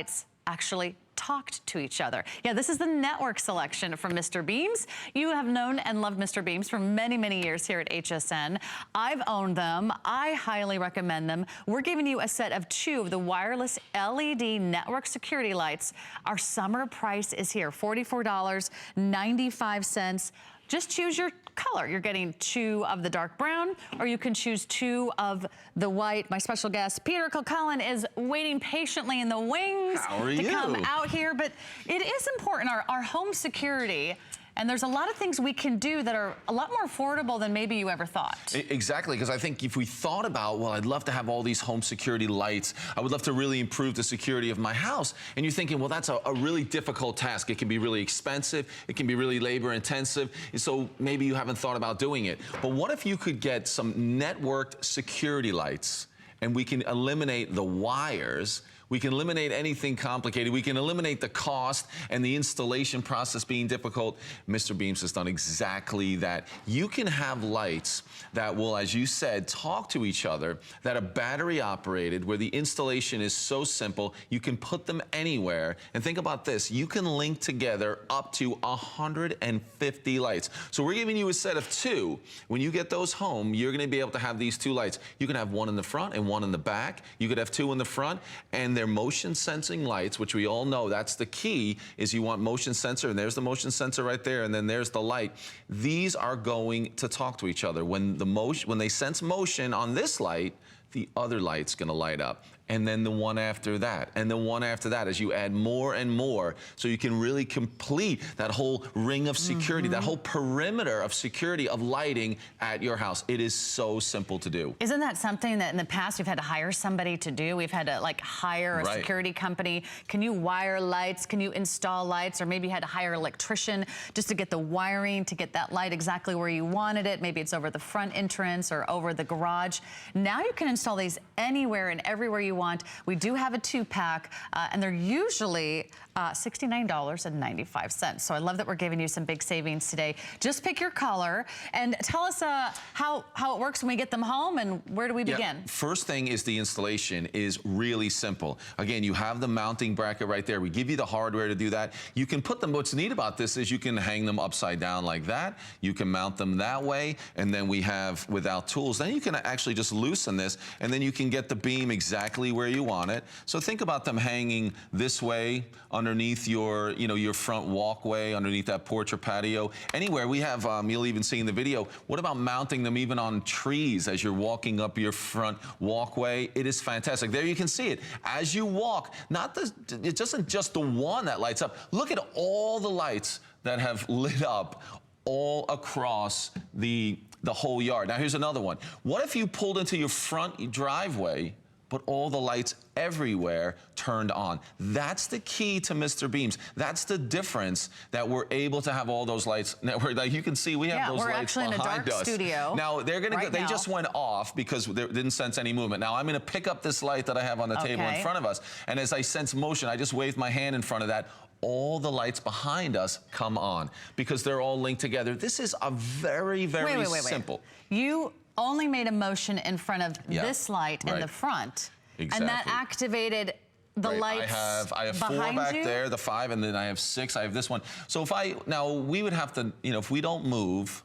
It's actually talked to each other. Yeah, this is the network selection from Mr. Beams. You have known and loved Mr. Beams for many, many years here at HSN. I've owned them. I highly recommend them. We're giving you a set of 2 of the wireless LED network security lights. Our summer price is here, $44.95. Just choose your color. You're getting 2 of the dark brown, or you can choose 2 of the white. My special guest, Peter Kilcullen, is waiting patiently in the wings to come out here. But it is important, our home security. And there's a lot of things we can do that are a lot more affordable than maybe you ever thought. Exactly, because I think if we thought about, well, I'd love to have all these home security lights. I would love to really improve the security of my house. And you're thinking, well, that's a really difficult task. It can be really expensive. It can be really labor intensive. And so maybe you haven't thought about doing it. But what if you could get some networked security lights and we can eliminate the wires? We can eliminate anything complicated. We can eliminate the cost and the installation process being difficult. Mr. Beams has done exactly that. You can have lights that will, as you said, talk to each other, that are battery operated, where the installation is so simple. You can put them anywhere. And think about this. You can link together up to 150 lights. So we're giving you a set of 2. When you get those home, you're going to be able to have these 2 lights. You can have one in the front and one in the back. You could have 2 in the front, and they're motion sensing lights, which we all know that's the key, is you want motion sensor, and there's the motion sensor right there, and then there's the light. These are going to talk to each other. When they sense motion on this light, the other light's gonna light up, and then the one after that, and the one after that, as you add more and more, so you can really complete that whole ring of security, that whole perimeter of security of lighting at your house. It is so simple to do. Isn't that something that in the past we've had to hire somebody to do? We've had to like hire a security company. Can you wire lights? Can you install lights? Or maybe you had to hire an electrician just to get the wiring to get that light exactly where you wanted it. Maybe it's over the front entrance or over the garage. Now you can install these anywhere and everywhere you want. We do have a 2-pack, and they're usually $69.95. So I love that we're giving you some big savings today. Just pick your color and tell us how it works when we get them home, and where do we begin? First thing is the installation is really simple. Again, you have the mounting bracket right there. We give you the hardware to do that. You can put them, what's neat about this is you can hang them upside down like that. You can mount them that way, and then we have without tools. Then you can actually just loosen this, and then you can get the beam exactly where you want it. So think about them hanging this way underneath your, your front walkway, underneath that porch or patio. Anywhere. We have, you'll even see in the video, what about mounting them even on trees as you're walking up your front walkway? It is fantastic. There you can see it. As you walk, it isn't just the one that lights up. Look at all the lights that have lit up all across the whole yard. Now here's another one. What if you pulled into your front driveway, but all the lights everywhere turned on? That's the key to Mr. Beams. That's the difference, that we're able to have all those lights. Like you can see, we have those lights behind us. We're actually in a dark studio. Now they're gonna go, they just went off because they didn't sense any movement. Now I'm gonna pick up this light that I have on the table in front of us, and as I sense motion, I just wave my hand in front of that. All the lights behind us come on because they're all linked together. This is a very, very simple. You only made a motion in front of this light in the front. Exactly. And that activated the lights I have 4 back there, the 5, and then I have 6. I have this one. So now we would have to, if we don't move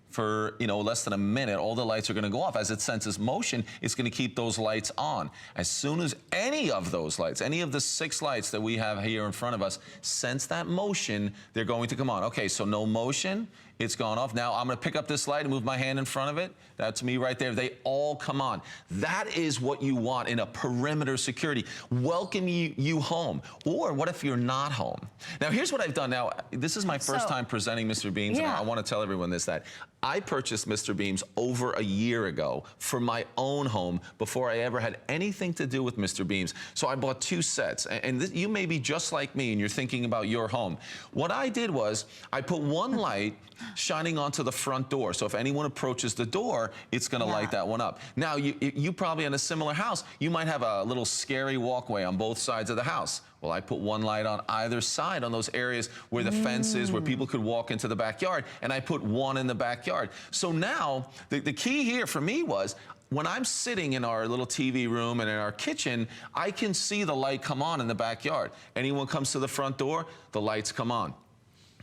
for, less than a minute, all the lights are going to go off. As it senses motion, it's going to keep those lights on. As soon as any of those lights, any of the 6 lights that we have here in front of us, sense that motion, they're going to come on. Okay, so no motion, it's gone off. Now I'm going to pick up this light and move my hand in front of it. That's me right there. They all come on. That is what you want in a perimeter security. Welcome you home. Or what if you're not home? Now here's what I've done. Now this is my first time presenting Mr. Beams, and I want to tell everyone this, that I purchased Mr. Beams over a year ago for my own home before I ever had anything to do with Mr. Beams. So I bought 2 sets, and you may be just like me and you're thinking about your home. What I did was I put one light shining onto the front door. So if anyone approaches the door, it's going to light that one up. Now, you probably in a similar house, you might have a little scary walkway on both sides of the house. Well, I put one light on either side on those areas where the fence is, where people could walk into the backyard, and I put one in the backyard. So now, the key here for me was, when I'm sitting in our little TV room and in our kitchen, I can see the light come on in the backyard. Anyone comes to the front door, the lights come on.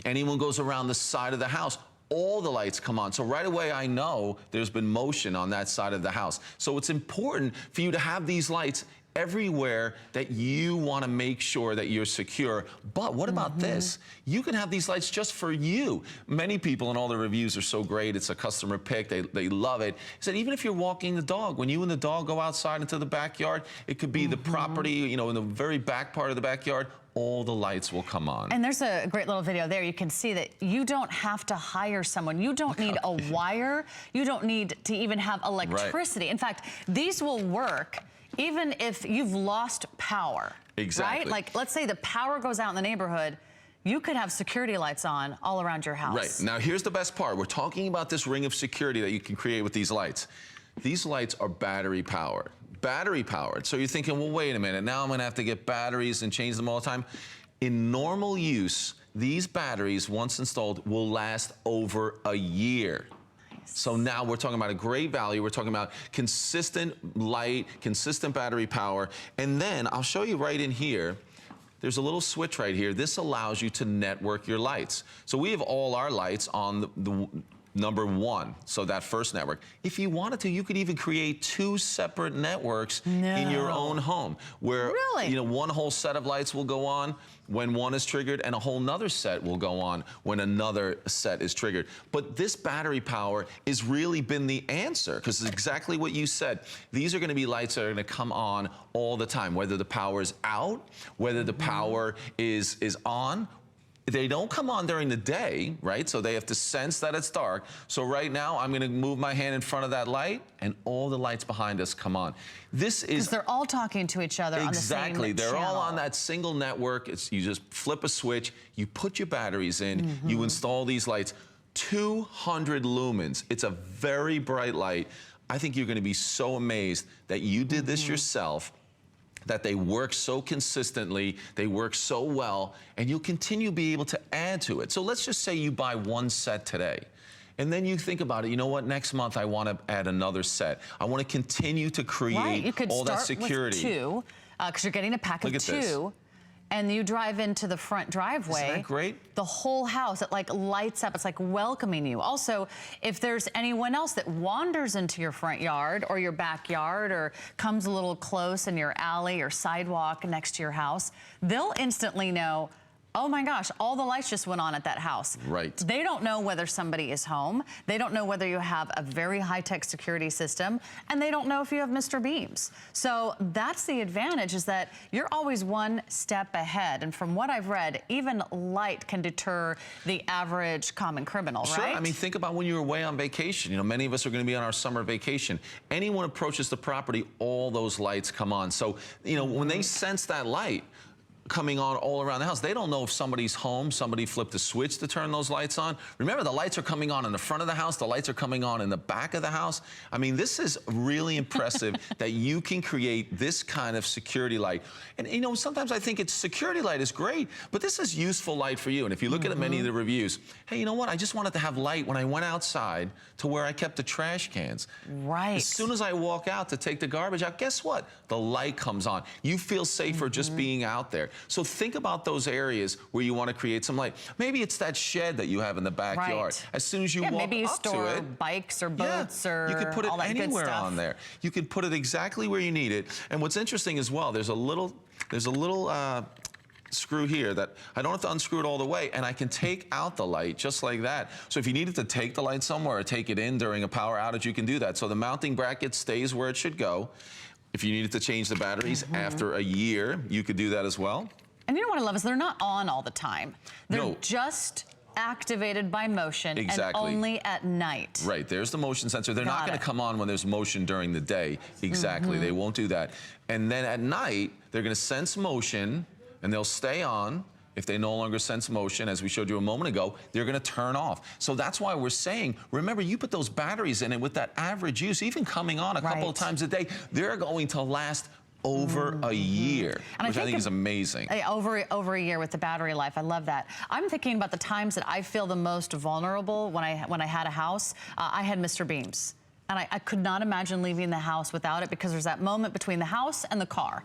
Anyone goes around the side of the house, all the lights come on. So right away, I know there's been motion on that side of the house. So it's important for you to have these lights everywhere that you want to make sure that you're secure. But what about this? You can have these lights just for you. Many people, and all the reviews are so great, it's a customer pick, they love it. He said, even if you're walking the dog, when you and the dog go outside into the backyard, it could be the property, you know, in the very back part of the backyard, all the lights will come on. And there's a great little video there. You can see that you don't have to hire someone. You don't need a wire. You don't need to even have electricity. In fact, these will work even if you've lost power. Exactly. Right? Like, let's say the power goes out in the neighborhood, you could have security lights on all around your house. Right. Now, here's the best part. We're talking about this ring of security that you can create with these lights. These lights are battery powered. Battery powered. So you're thinking, well, wait a minute, now I'm gonna have to get batteries and change them all the time. In normal use, these batteries, once installed, will last over a year. So now we're talking about a great value. We're talking about consistent light, consistent battery power. And then I'll show you right in here, there's a little switch right here. This allows you to network your lights. So we have all our lights on the number 1, so that first network. If you wanted to, you could even create 2 separate networks in your own home, where you know, one whole set of lights will go on when one is triggered, and a whole nother set will go on when another set is triggered. But this battery power has really been the answer, because it's exactly what you said. These are going to be lights that are going to come on all the time, whether the power is out, whether the power is on. They don't come on during the day, right? So they have to sense that it's dark. So right now, I'm gonna move my hand in front of that light, and all the lights behind us come on. This is— because they're all talking to each other on the same Exactly. They're channel. all on that single network. You just flip a switch, you put your batteries in, you install these lights. 200 lumens. It's a very bright light. I think you're gonna be so amazed that you did this yourself, that they work so consistently, they work so well, and you'll continue to be able to add to it. So let's just say you buy one set today, and then you think about it, you know what, next month I want to add another set. I want to continue to create you could all that start security. With 2, because you're getting a pack of 2. And you drive into the front driveway. Isn't that great? The whole house, it like lights up. It's like welcoming you. Also, if there's anyone else that wanders into your front yard or your backyard or comes a little close in your alley or sidewalk next to your house, they'll instantly know, oh my gosh, all the lights just went on at that house. Right. They don't know whether somebody is home. They don't know whether you have a very high-tech security system, and they don't know if you have Mr. Beams. So that's the advantage, is that you're always one step ahead. And from what I've read, even light can deter the average common criminal, Sure. right? I mean, think about when you were away on vacation. You know, many of us are going to be on our summer vacation. Anyone approaches the property, all those lights come on. So, you know, when they sense that light coming on all around the house, they don't know if somebody's home, somebody flipped a switch to turn those lights on. Remember, the lights are coming on in the front of the house, the lights are coming on in the back of the house. I mean, this is really impressive that you can create this kind of security light. And you know, sometimes I think security light is great, but this is useful light for you. And if you look at many of the reviews, hey, you know what? I just wanted to have light when I went outside to where I kept the trash cans. Right. As soon as I walk out to take the garbage out, guess what? The light comes on. You feel safer just being out there. So think about those areas where you want to create some light. Maybe it's that shed that you have in the backyard. Right. As soon as you walk maybe you up store to it, bikes or boats or you could put it all that anywhere good stuff on there. You can put it exactly where you need it. And what's interesting as well, there's a little screw here that I don't have to unscrew it all the way, and I can take out the light just like that. So if you needed to take the light somewhere or take it in during a power outage, you can do that. So the mounting bracket stays where it should go. If you needed to change the batteries after a year, you could do that as well. And you know what I love is they're not on all the time. They're just activated by motion and only at night. Right, there's the motion sensor. They're not going to come on when there's motion during the day. Exactly, they won't do that. And then at night, they're going to sense motion and they'll stay on. If they no longer sense motion, as we showed you a moment ago, they're going to turn off. So that's why we're saying, remember, you put those batteries in it with that average use, even coming on a couple of times a day, they're going to last over a year, and which I think is amazing. Over a year with the battery life. I love that. I'm thinking about the times that I feel the most vulnerable when I had a house. I had Mr. Beams. And I could not imagine leaving the house without it, because there's that moment between the house and the car.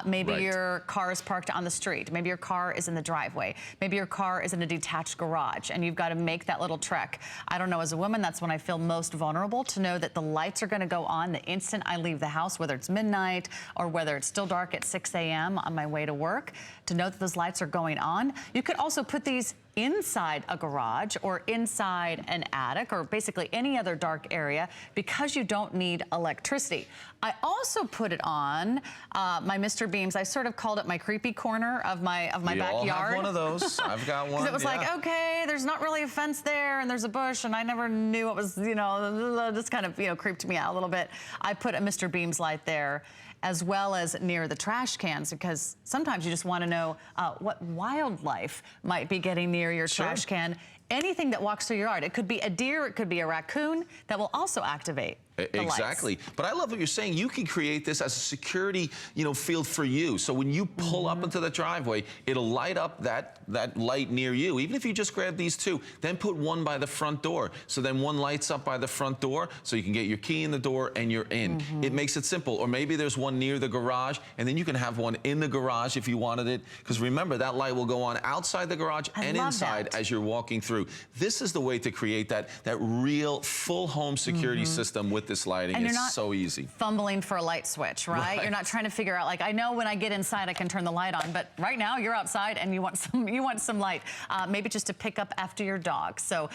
Maybe your car is parked on the street. Maybe your car is in the driveway. Maybe your car is in a detached garage and you've got to make that little trek. I don't know, as a woman, that's when I feel most vulnerable, to know that the lights are going to go on the instant I leave the house, whether it's midnight or whether it's still dark at 6 a.m. on my way to work, to know that those lights are going on. You could also put these inside a garage or inside an attic or basically any other dark area, because you don't need electricity. I also put it on my Mr. Beams. I sort of called it my creepy corner of my backyard. We all have one of those. I've got one. Because it was like, okay, there's not really a fence there and there's a bush and I never knew what was, this kind of, creeped me out a little bit. I put a Mr. Beams light there, as well as near the trash cans, because sometimes you just want to know what wildlife might be getting near your trash can. Anything that walks through your yard. It could be a deer, it could be a raccoon, that will also activate the exactly. lights. But I love what you're saying. You can create this as a security, field for you. So when you pull up into the driveway, it'll light up that light near you. Even if you just grab these two, then put one by the front door. So then one lights up by the front door, so you can get your key in the door and you're in. It makes it simple. Or maybe there's one near the garage, and then you can have one in the garage if you wanted it. Because remember, that light will go on outside the garage and inside as you're walking through. This is the way to create that real full home security system with this lighting. And it's so easy. Fumbling for a light switch, right? You're not trying to figure out, like, I know when I get inside I can turn the light on, but right now you're outside and you want some light. Maybe just to pick up after your dog. So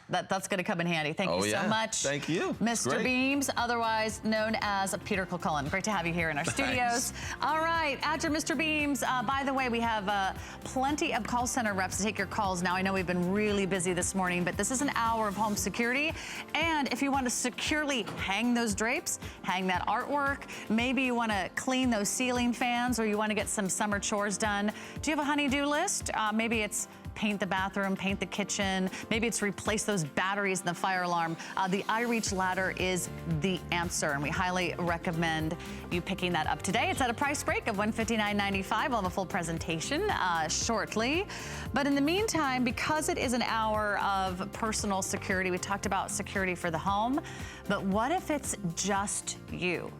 that's going to come in handy. Thank you so much. Thank you. Mr. Beams, otherwise known as Peter Kilcullen. Great to have you here in our studios. All right, at your Mr. Beams. By the way, we have plenty of call center reps to take your calls now. I know we've been really busy this morning, but this is an hour of home security. And if you want to securely hang those drapes, hang that artwork, maybe you want to clean those ceiling fans, or you want to get some summer chores done. Do you have a honey-do list? Maybe it's paint the bathroom, paint the kitchen. Maybe it's replace those batteries in the fire alarm. The iReach ladder is the answer, and we highly recommend you picking that up today. It's at a price break of $159.95. We'll have a full presentation shortly. But in the meantime, because it is an hour of personal security, we talked about security for the home, but what if it's just you?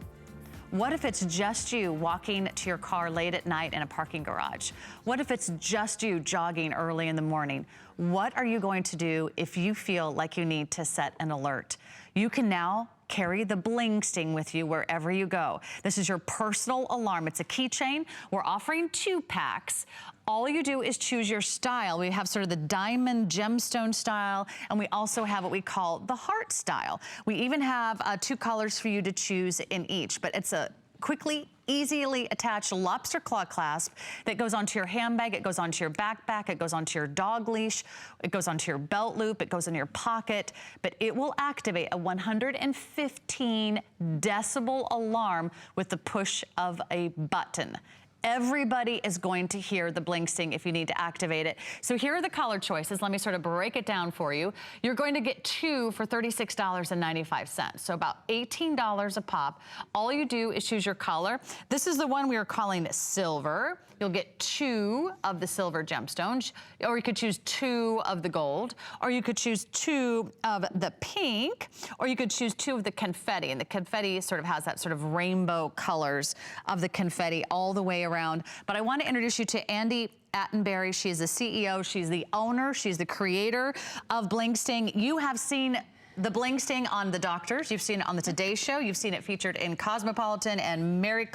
What if it's just you walking to your car late at night in a parking garage? What if it's just you jogging early in the morning? What are you going to do if you feel like you need to set an alert? You can now carry the Bling Sting with you wherever you go. This is your personal alarm. It's a keychain. We're offering 2 packs. All you do is choose your style. We have sort of the diamond gemstone style, and we also have what we call the heart style. We even have 2 colors for you to choose in each, but it's a quickly, easily attached lobster claw clasp that goes onto your handbag, it goes onto your backpack, it goes onto your dog leash, it goes onto your belt loop, it goes in your pocket, but it will activate a 115 decibel alarm with the push of a button. Everybody is going to hear the Bling Sting if you need to activate it. So here are the color choices. Let me sort of break it down for you. You're going to get 2 for $36.95. So about $18 a pop. All you do is choose your color. This is the one we are calling silver. You'll get 2 of the silver gemstones, or you could choose 2 of the gold, or you could choose 2 of the pink, or you could choose 2 of the confetti. And the confetti sort of has that sort of rainbow colors of the confetti all the way around. But I want to introduce you to Andy Attenberry. She is the CEO, she's the owner, she's the creator of Bling Sting. You have seen the Bling Sting on The Doctors, you've seen it on the Today Show, you've seen it featured in Cosmopolitan and Marie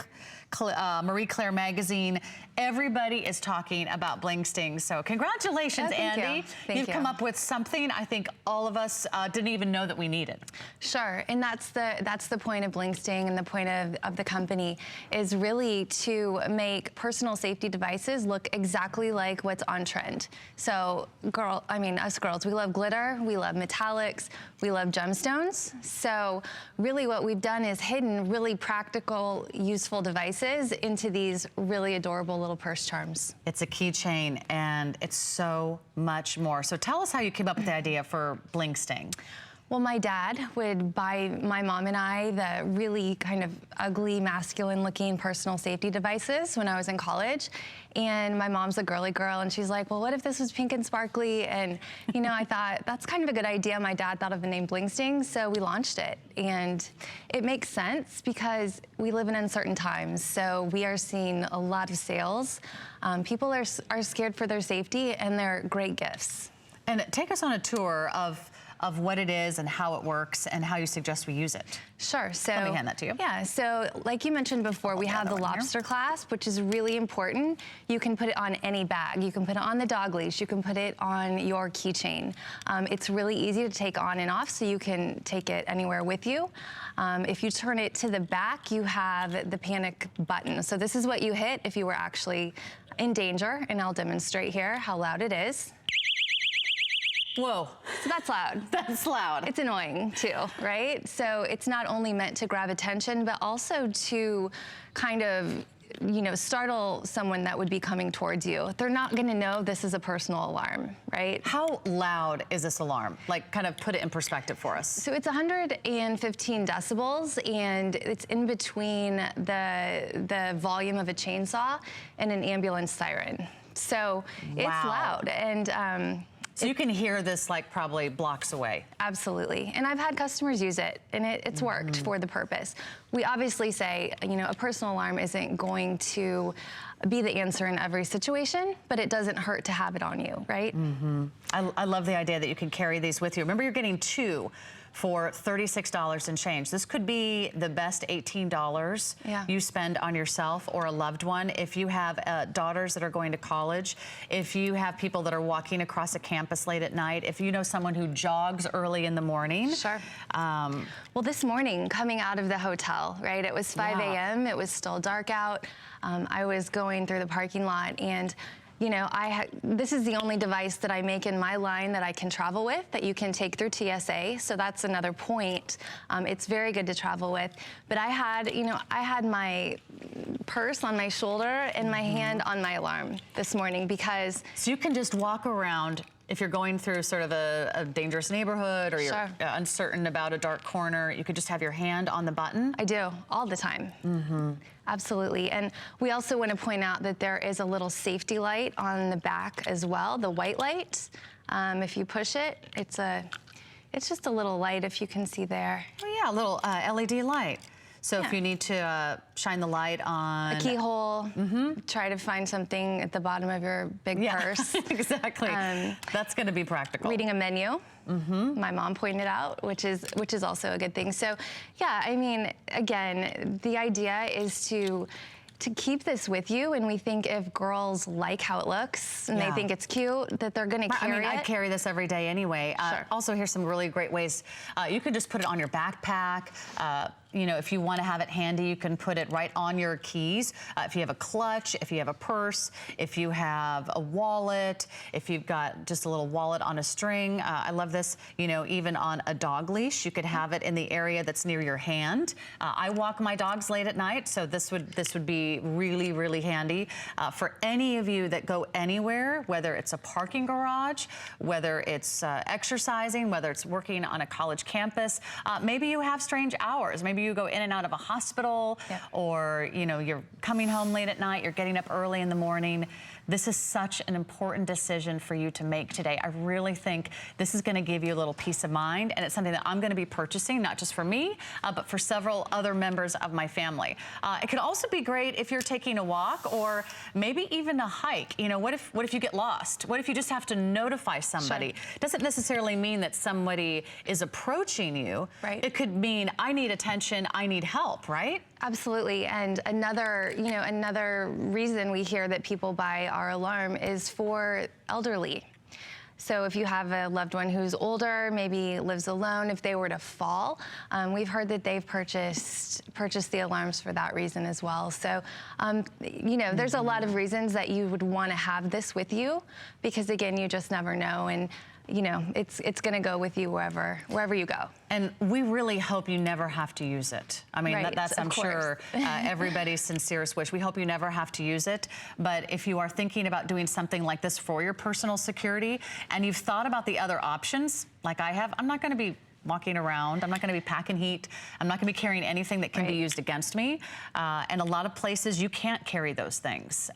Claire magazine. Everybody is talking about Bling Sting. So congratulations, Andy. You've come up with something I think all of us didn't even know that we needed. Sure, and that's the point of Bling Sting, and the point of the company is really to make personal safety devices look exactly like what's on trend. So us girls, we love glitter, we love metallics, we love gemstones. So really what we've done is hidden really practical, useful devices into these really adorable little purse charms. It's a keychain, and it's so much more. So tell us how you came up with the idea for Bling Sting. Well, my dad would buy my mom and I the really kind of ugly, masculine-looking personal safety devices when I was in college. And my mom's a girly girl, and she's like, well, what if this was pink and sparkly? And, you know, I thought, that's kind of a good idea. My dad thought of the name Bling Sting, so we launched it. And it makes sense because we live in uncertain times, so we are seeing a lot of sales. People are scared for their safety, and they're great gifts. And take us on a tour of what it is and how it works and how you suggest we use it. Sure. So let me hand that to you. Yeah. So like you mentioned before, we have the lobster clasp, which is really important. You can put it on any bag. You can put it on the dog leash. You can put it on your keychain. It's really easy to take on and off, so you can take it anywhere with you. If you turn it to the back, you have the panic button. So this is what you hit if you were actually in danger, and I'll demonstrate here how loud it is. Whoa. So that's loud. That's loud. It's annoying too, right? So it's not only meant to grab attention, but also to kind of, you know, startle someone that would be coming towards you. They're not gonna know this is a personal alarm, right? How loud is this alarm? Like, kind of put it in perspective for us. So it's 115 decibels, and it's in between the volume of a chainsaw and an ambulance siren. So it's loud, and so you can hear this like probably blocks away. Absolutely. And I've had customers use it, and it's worked for the purpose. We obviously say, you know, a personal alarm isn't going to be the answer in every situation, but it doesn't hurt to have it on you, right? I love the idea that you can carry these with you. Remember, you're getting two for $36 and change. This could be the best $18 you spend on yourself or a loved one. If you have daughters that are going to college, if you have people that are walking across a campus late at night, if you know someone who jogs early in the morning. Sure. Well, this morning, coming out of the hotel, right, it was 5 a.m., it was still dark out. I was going through the parking lot, and you know, this is the only device that I make in my line that I can travel with, that you can take through TSA. So that's another point. It's very good to travel with. But I had my purse on my shoulder and my hand on my alarm this morning because. So you can just walk around. If you're going through sort of a dangerous neighborhood, or you're uncertain about a dark corner, you could just have your hand on the button? I do, all the time. Absolutely. And we also want to point out that there is a little safety light on the back as well, the white light. If you push it, it's just a little light, if you can see there. Oh yeah, a little LED light. So if you need to shine the light on a keyhole, try to find something at the bottom of your big purse. Exactly. That's going to be practical. Reading a menu. My mom pointed out, which is also a good thing. So, yeah, I mean, again, the idea is to keep this with you, and we think if girls like how it looks and they think it's cute, that they're going to carry it. I carry this every day anyway. Also, here's some really great ways. You can just put it on your backpack. You know, if you want to have it handy, you can put it right on your keys. If you have a clutch, if you have a purse, if you have a wallet, if you've got just a little wallet on a string. I love this, you know, even on a dog leash. You could have it in the area that's near your hand. I walk my dogs late at night, so this would be really, really handy. For any of you that go anywhere, whether it's a parking garage, whether it's exercising, whether it's working on a college campus, maybe you have strange hours. Maybe you go in and out of a hospital, or you know, you're coming home late at night, you're getting up early in the morning. This is such an important decision for you to make today. I really think this is going to give you a little peace of mind, and it's something that I'm going to be purchasing, not just for me, but for several other members of my family. It could also be great if you're taking a walk, or maybe even a hike. You know, what if you get lost? What if you just have to notify somebody? Doesn't necessarily mean that somebody is approaching you. Right. It could mean, I need attention, I need help, right? Absolutely. And another reason we hear that people buy our alarm is for elderly. So if you have a loved one who's older, maybe lives alone, if they were to fall, we've heard that they've purchased the alarms for that reason as well. So, you know, there's a lot of reasons that you would want to have this with you, because again, you just never know. And you know, it's going to go with you wherever you go. And we really hope you never have to use it. I mean, that's, I'm sure, everybody's sincerest wish. We hope you never have to use it. But if you are thinking about doing something like this for your personal security, and you've thought about the other options, like I have, I'm not going to be walking around. I'm not going to be packing heat. I'm not going to be carrying anything that can be used against me. And a lot of places you can't carry those things.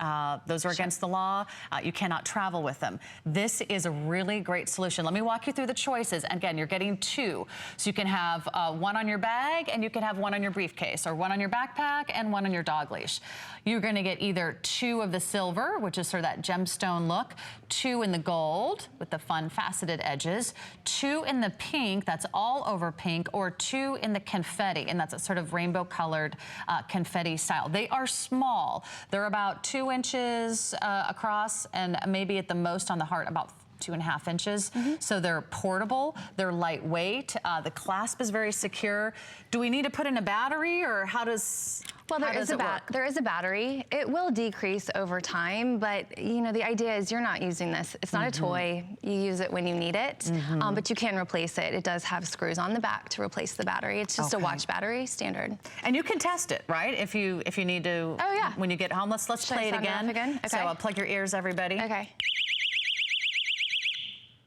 Those are against the law. You cannot travel with them. This is a really great solution. Let me walk you through the choices. Again, you're getting 2. So you can have one on your bag and you can have one on your briefcase, or one on your backpack and one on your dog leash. You're going to get either 2 of the silver, which is sort of that gemstone look, 2 in the gold with the fun faceted edges, 2 in the pink, that's all over pink, or 2 in the confetti, and that's a sort of rainbow colored confetti style. They are small. They're about 2 inches across, and maybe at the most on the heart about 2.5 inches. So they're portable, they're lightweight, the clasp is very secure. Do we need to put in a battery, or how does there is a battery. It will decrease over time, but you know, the idea is you're not using this. It's not a toy. You use it when you need it, but you can replace it. It does have screws on the back to replace the battery. It's just a watch battery, standard. And you can test it, right? If you need to. Oh yeah. When you get home, let's play it again. Okay. So plug your ears, everybody. Okay.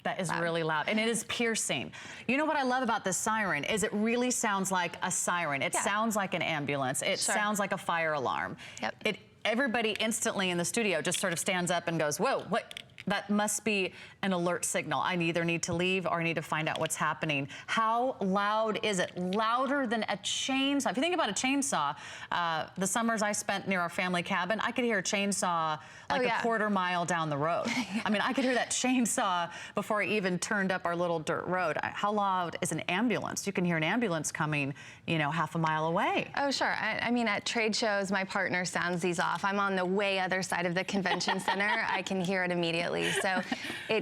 That is really loud, and it is piercing. You know what I love about this siren is it really sounds like a siren. It sounds like an ambulance. It sounds like a fire alarm. Yep. Everybody instantly in the studio just sort of stands up and goes, whoa, what? That must be an alert signal. I either need to leave or I need to find out what's happening. How loud is it? Louder than a chainsaw. If you think about a chainsaw, the summers I spent near our family cabin, I could hear a chainsaw like a quarter mile down the road. I mean, I could hear that chainsaw before I even turned up our little dirt road. How loud is an ambulance? You can hear an ambulance coming, you know, half a mile away. Oh, sure. I mean, at trade shows, my partner sounds these off. I'm on the way other side of the convention center. I can hear it immediately. So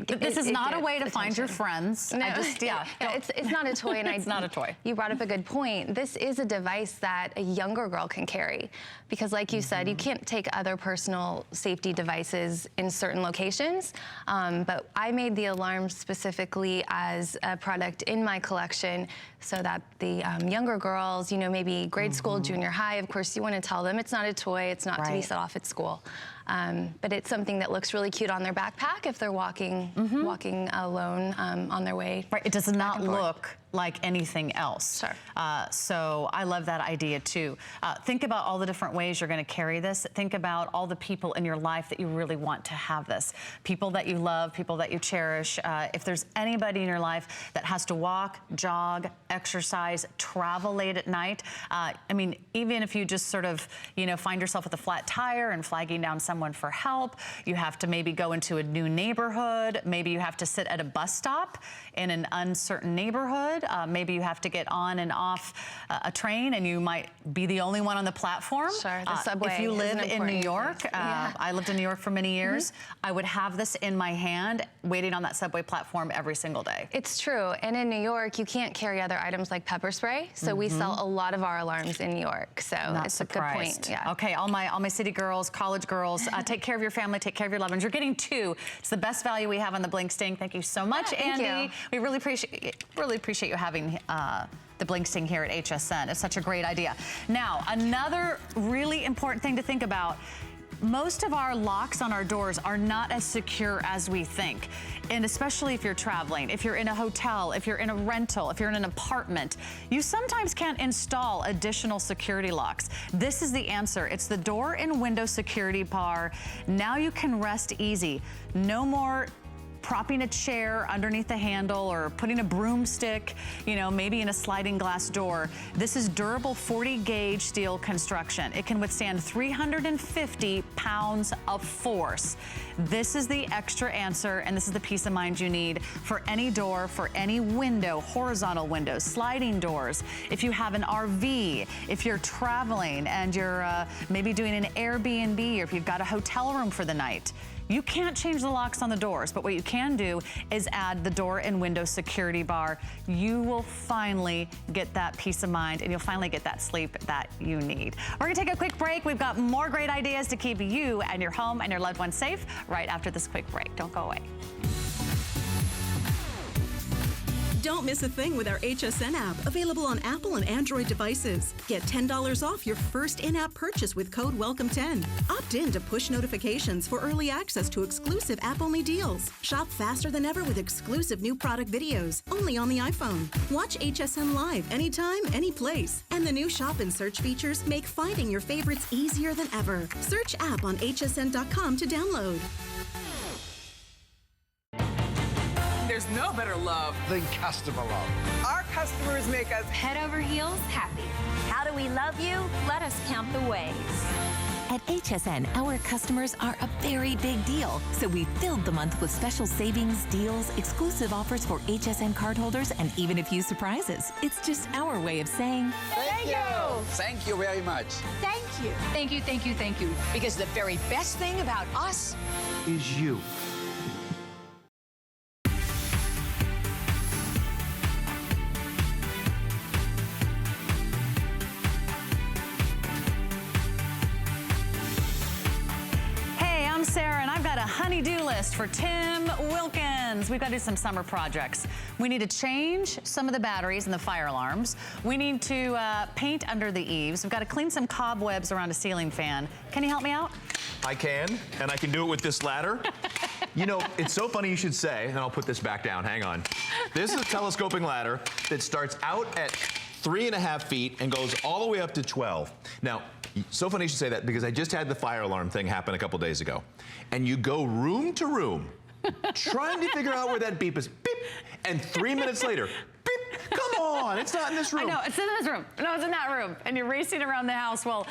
this is not a way to find your friends. No. It's not a toy. And it's not a toy. You brought up a good point. This is a device that a younger girl can carry, because like you said, you can't take other personal safety devices in certain locations. But I made the alarm specifically as a product in my collection so that the younger girls, you know, maybe grade school, junior high, of course, you want to tell them it's not a toy, it's not to be set off at school. But it's something that looks really cute on their backpack if they're walking alone on their way. Right, it does not look like anything else. Sure. So I love that idea too. Think about all the different ways you're going to carry this. Think about all the people in your life that you really want to have this. People that you love, people that you cherish. If there's anybody in your life that has to walk, jog, exercise, travel late at night, I mean, even if you just sort of, you know, find yourself with a flat tire and flagging down someone for help, you have to maybe go into a new neighborhood, maybe you have to sit at a bus stop in an uncertain neighborhood, maybe you have to get on and off a train and you might be the only one on the platform. Sure, the subway. If you live in New York, I lived in New York for many years, I would have this in my hand waiting on that subway platform every single day. It's true, and in New York, you can't carry other items like pepper spray, so we sell a lot of our alarms in New York, so it's a good point. Yeah. Okay, all my city girls, college girls, take care of your family, take care of your loved ones. You're getting 2. It's the best value we have on the Blink Sting. Thank you so much, Andy. Thank you. We really appreciate you having the Blink Sting here at HSN. It's such a great idea. Now, another really important thing to think about, most of our locks on our doors are not as secure as we think. And especially if you're traveling, if you're in a hotel, if you're in a rental, if you're in an apartment, you sometimes can't install additional security locks. This is the answer. It's the door and window security bar. Now you can rest easy. No more propping a chair underneath the handle or putting a broomstick, you know, maybe in a sliding glass door. This is durable 40-gauge steel construction. It can withstand 350 pounds of force. This is the extra answer, and this is the peace of mind you need for any door, for any window, horizontal windows, sliding doors. If you have an RV, if you're traveling and you're maybe doing an Airbnb, or if you've got a hotel room for the night, you can't change the locks on the doors, but what you can do is add the door and window security bar. You will finally get that peace of mind, and you'll finally get that sleep that you need. We're gonna take a quick break. We've got more great ideas to keep you and your home and your loved ones safe right after this quick break. Don't go away. Don't miss a thing with our HSN app, available on Apple and Android devices. Get $10 off your first in-app purchase with code WELCOME10. Opt in to push notifications for early access to exclusive app-only deals. Shop faster than ever with exclusive new product videos, only on the iPhone. Watch HSN Live anytime, any place. And the new shop and search features make finding your favorites easier than ever. Search app on hsn.com to download. There's no better love than customer love. Our customers make us head over heels happy. How do we love you? Let us count the ways. At HSN, our customers are a very big deal, so we filled the month with special savings, deals, exclusive offers for HSN cardholders, and even a few surprises. It's just our way of saying thank you. Thank you very much. Thank you. Thank you, thank you, thank you. Because the very best thing about us is you. Sarah, and I've got a honey-do list for Tim Wilkins. We've got to do some summer projects. We need to change some of the batteries and the fire alarms. We need to paint under the eaves. We've got to clean some cobwebs around a ceiling fan. Can you help me out? I can, and I can do it with this ladder. You know, it's so funny you should say, and I'll put this back down, hang on. This is a telescoping ladder that starts out at 3.5 feet and goes all the way up to 12. Now, so funny you should say that because I just had the fire alarm thing happen a couple days ago. And you go room to room, trying to figure out where that beep is. Beep! And 3 minutes later, beep! Come on, it's not in this room. I know, it's in this room. No, it's in that room. And you're racing around the house. Well,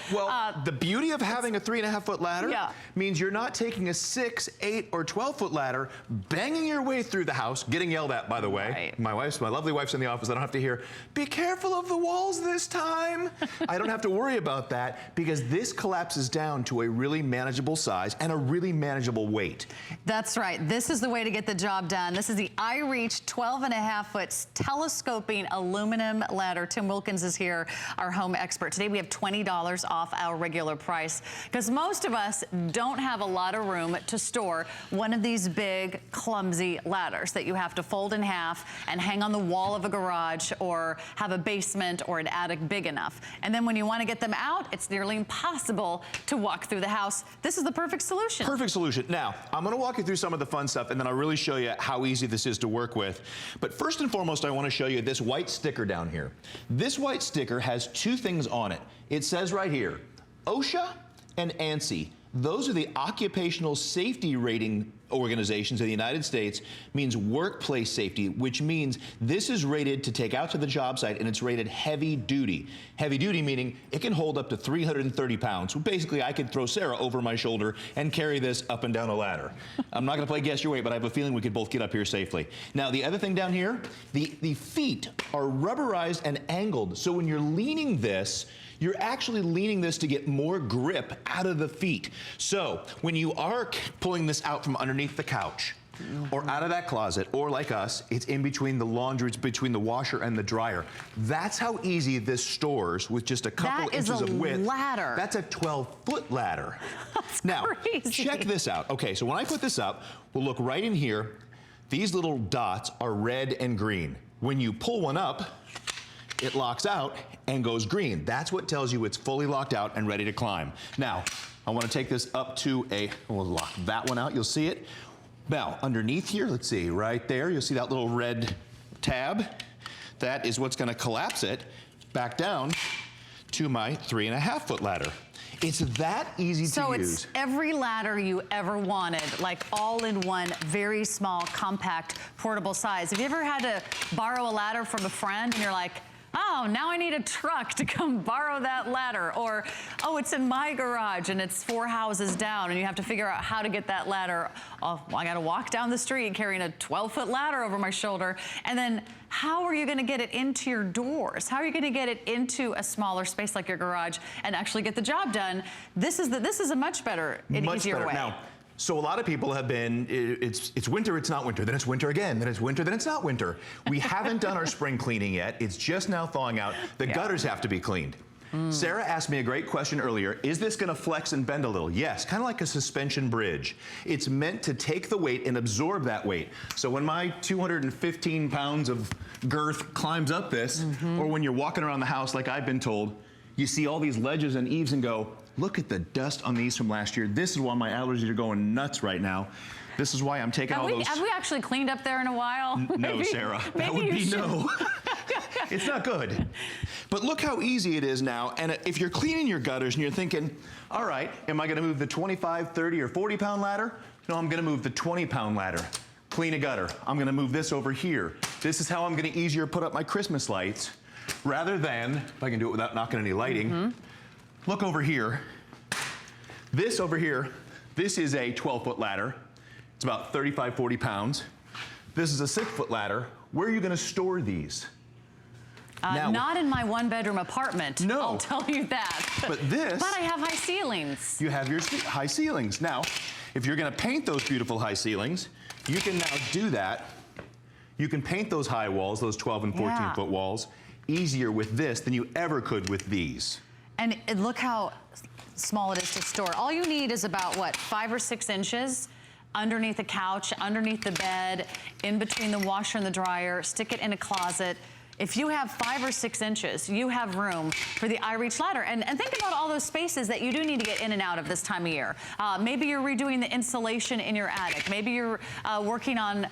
the beauty of having a 3.5-foot ladder means you're not taking a 6, 8, or 12-foot ladder, banging your way through the house, getting yelled at, by the way. My lovely wife's in the office. I don't have to hear, be careful of the walls this time. I don't have to worry about that because this collapses down to a really manageable size and a really manageable weight. That's right. This is the way to get the job done. This is the iReach 12.5-foot telescoping aluminum ladder. Tim Wilkins is here, our home expert. Today we have $20 off our regular price because most of us don't have a lot of room to store one of these big, clumsy ladders that you have to fold in half and hang on the wall of a garage or have a basement or an attic big enough. And then when you want to get them out, it's nearly impossible to walk through the house. This is the perfect solution. Perfect solution. Now, I'm going to walk you through some of the fun stuff and then I'll really show you how easy this is to work with. But first and foremost, I want to show you this white sticker down here. This white sticker has two things on it. It says right here, OSHA and ANSI. Those are the occupational safety rating organizations in the United States, means workplace safety, which means this is rated to take out to the job site and it's rated heavy duty. Heavy duty meaning it can hold up to 330 pounds. So basically I could throw Sarah over my shoulder and carry this up and down a ladder. I'm not gonna play guess your weight, but I have a feeling we could both get up here safely. Now the other thing down here, the feet are rubberized and angled. So when you're leaning this, you're actually leaning this to get more grip out of the feet. So when you are pulling this out from underneath the couch or out of that closet, or like us, it's in between the laundry, it's between the washer and the dryer. That's how easy this stores with just a couple inches of width. Ladder. That's a 12-foot ladder. That's now, crazy. Check this out. Okay, so when I put this up, we'll look right in here. These little dots are red and green. When you pull one up, it locks out and goes green. That's what tells you it's fully locked out and ready to climb. Now, I want to take this up to we'll lock that one out, you'll see it. Now, underneath here, let's see, right there, you'll see that little red tab. That is what's going to collapse it back down to my 3.5-foot ladder. It's that easy to use. So it's every ladder you ever wanted, like all in one, very small, compact, portable size. Have you ever had to borrow a ladder from a friend and you're like, oh, now I need a truck to come borrow that ladder. Or, oh, it's in my garage and it's 4 houses down and you have to figure out how to get that ladder. Oh, well, I gotta walk down the street carrying a 12-foot ladder over my shoulder. And then how are you gonna get it into your doors? How are you gonna get it into a smaller space like your garage and actually get the job done? This is a much better and easier way. Now, so a lot of people have been, it's winter, it's not winter, then it's winter again, then it's winter, then it's not winter. We haven't done our spring cleaning yet. It's just now thawing out. The gutters have to be cleaned. Sarah asked me a great question earlier. Is this gonna flex and bend a little? Yes, kind of like a suspension bridge. It's meant to take the weight and absorb that weight. So when my 215 pounds of girth climbs up this, or when you're walking around the house like I've been told, you see all these ledges and eaves and go, look at the dust on these from last year. This is why my allergies are going nuts right now. This is why I'm taking all those. Have we actually cleaned up there in a while? No, Sarah, that would be no. It's not good. But look how easy it is now. And if you're cleaning your gutters and you're thinking, all right, am I gonna move the 25, 30, or 40 pound ladder? No, I'm gonna move the 20 pound ladder. Clean a gutter. I'm gonna move this over here. This is how I'm gonna easier put up my Christmas lights. Rather than, if I can do it without knocking any lighting, look over here. This over here, this is a 12-foot ladder. It's about 35, 40 pounds. This is a 6-foot ladder. Where are you gonna store these? Now, not in my one-bedroom apartment. No. I'll tell you that. But this. But I have high ceilings. You have your high ceilings. Now, if you're gonna paint those beautiful high ceilings, you can now do that. You can paint those high walls, those 12 and 14-foot walls, easier with this than you ever could with these. And look how small it is to store. All you need is about, what, 5 or 6 inches underneath the couch, underneath the bed, in between the washer and the dryer. Stick it in a closet. If you have 5 or 6 inches, you have room for the iReach ladder. And think about all those spaces that you do need to get in and out of this time of year. Maybe you're redoing the insulation in your attic. Maybe you're working on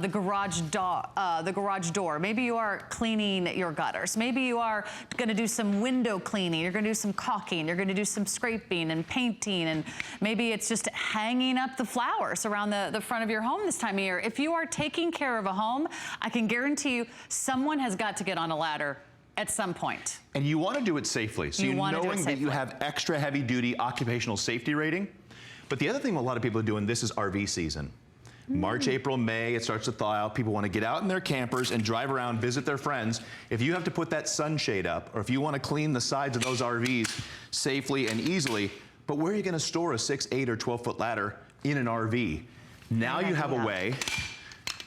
the garage door. Maybe you are cleaning your gutters. Maybe you are gonna do some window cleaning. You're gonna do some caulking. You're gonna do some scraping and painting. And maybe it's just hanging up the flowers around the front of your home this time of year. If you are taking care of a home, I can guarantee you someone has got to get on a ladder at some point. And you want to do it safely. So you're knowing that you have extra heavy duty occupational safety rating. But the other thing a lot of people are doing, this is RV season. March, April, May, it starts to thaw out. People want to get out in their campers and drive around, visit their friends. If you have to put that sunshade up, or if you want to clean the sides of those RVs safely and easily, but where are you going to store a 6, 8, or 12-foot ladder in an RV? Now you have a way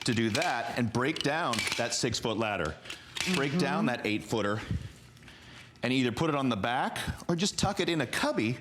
to do that and break down that 6-foot ladder. Break down that 8-footer and either put it on the back or just tuck it in a cubby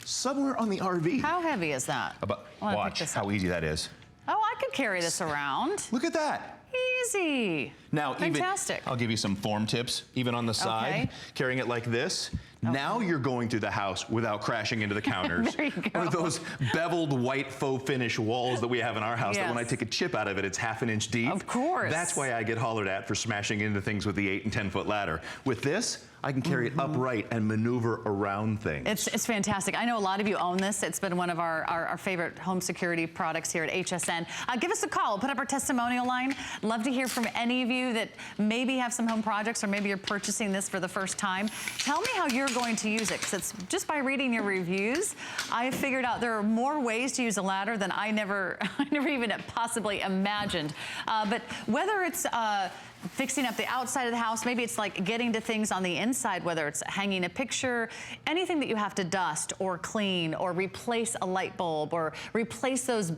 somewhere on the RV. How heavy is that? Watch how easy that is. Oh, I could carry this around. Look at that. Easy. Now, fantastic. I'll give you some form tips, even on the side, carrying it like this. Now you're going through the house without crashing into the counters. There you go. Or those beveled white faux finish walls that we have in our house that when I take a chip out of it, it's ½ inch deep. Of course. That's why I get hollered at for smashing into things with the 8 and 10-foot ladder. With this, I can carry it upright and maneuver around things. It's fantastic. I know a lot of you own this. It's been one of our favorite home security products here at HSN. Give us a call. We'll put up our testimonial line. Love to hear from any of you that maybe have some home projects or maybe you're purchasing this for the first time. Tell me how you're going to use it, because it's just by reading your reviews, I figured out there are more ways to use a ladder than I never even possibly imagined. But whether it's fixing up the outside of the house, maybe it's like getting to things on the inside, whether it's hanging a picture, anything that you have to dust or clean or replace a light bulb or replace those,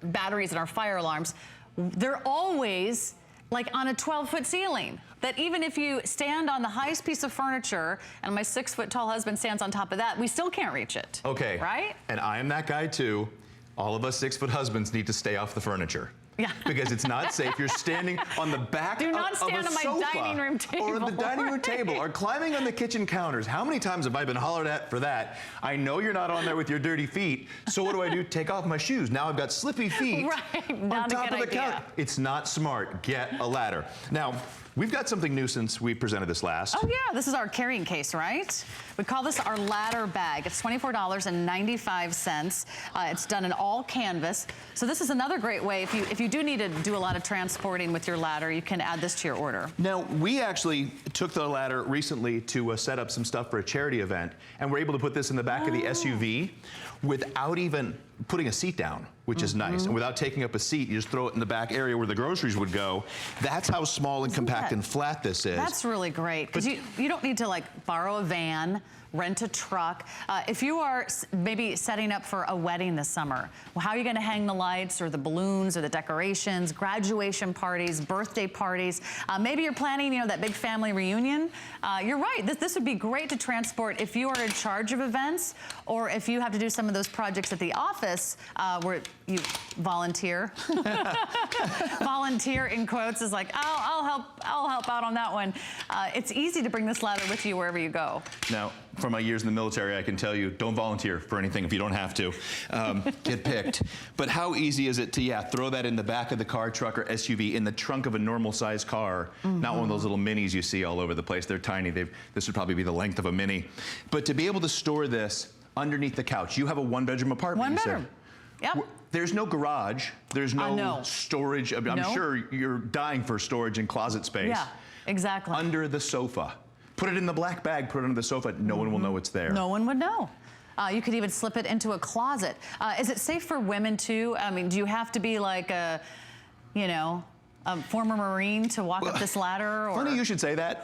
batteries in our fire alarms, they're always like on a 12-foot ceiling. That even if you stand on the highest piece of furniture and my 6-foot tall husband stands on top of that, we still can't reach it. Okay. Right? And I am that guy too. All of us 6-foot husbands need to stay off the furniture. Yeah. Because it's not safe. You're standing on the back of a sofa. Do not stand on my dining room table. Or on the dining room table, or climbing on the kitchen counters. How many times have I been hollered at for that? I know you're not on there with your dirty feet, so what do? Take off my shoes. Now I've got slippy feet on top of the counter. It's not smart. Get a ladder. Now, we've got something new since we presented this last. Oh yeah, this is our carrying case, right? We call this our ladder bag. It's $24.95. It's done in all canvas. So this is another great way. If you do need to do a lot of transporting with your ladder, you can add this to your order. Now, we actually took the ladder recently to set up some stuff for a charity event, and we're able to put this in the back of the SUV without even putting a seat down, which is nice. And without taking up a seat, you just throw it in the back area where the groceries would go. That's how small and compact and flat this is. That's really great, because you don't need to like borrow a van, rent a truck. If you are maybe setting up for a wedding this summer, well, how are you going to hang the lights or the balloons or the decorations, graduation parties, birthday parties? Maybe you're planning, you know, that big family reunion. You're right. This would be great to transport if you are in charge of events, or if you have to do some of those projects at the office where you volunteer. Volunteer in quotes is like, I'll help out on that one. It's easy to bring this ladder with you wherever you go. Now, from my years in the military, I can tell you, don't volunteer for anything if you don't have to. Get picked. But how easy is it to, throw that in the back of the car, truck, or SUV, in the trunk of a normal-sized car, not one of those little minis you see all over the place. They're tiny. This would probably be the length of a mini. But to be able to store this underneath the couch. You have a one-bedroom apartment, One bedroom. Yep. There's no garage. There's no storage. I'm sure you're dying for storage and closet space. Yeah, exactly. Under the sofa. Put it in the black bag, put it under the sofa. No one will know it's there. No one would know. You could even slip it into a closet. Is it safe for women too? I mean, do you have to be like a, you know, a former Marine to walk up this ladder? Or? Funny you should say that.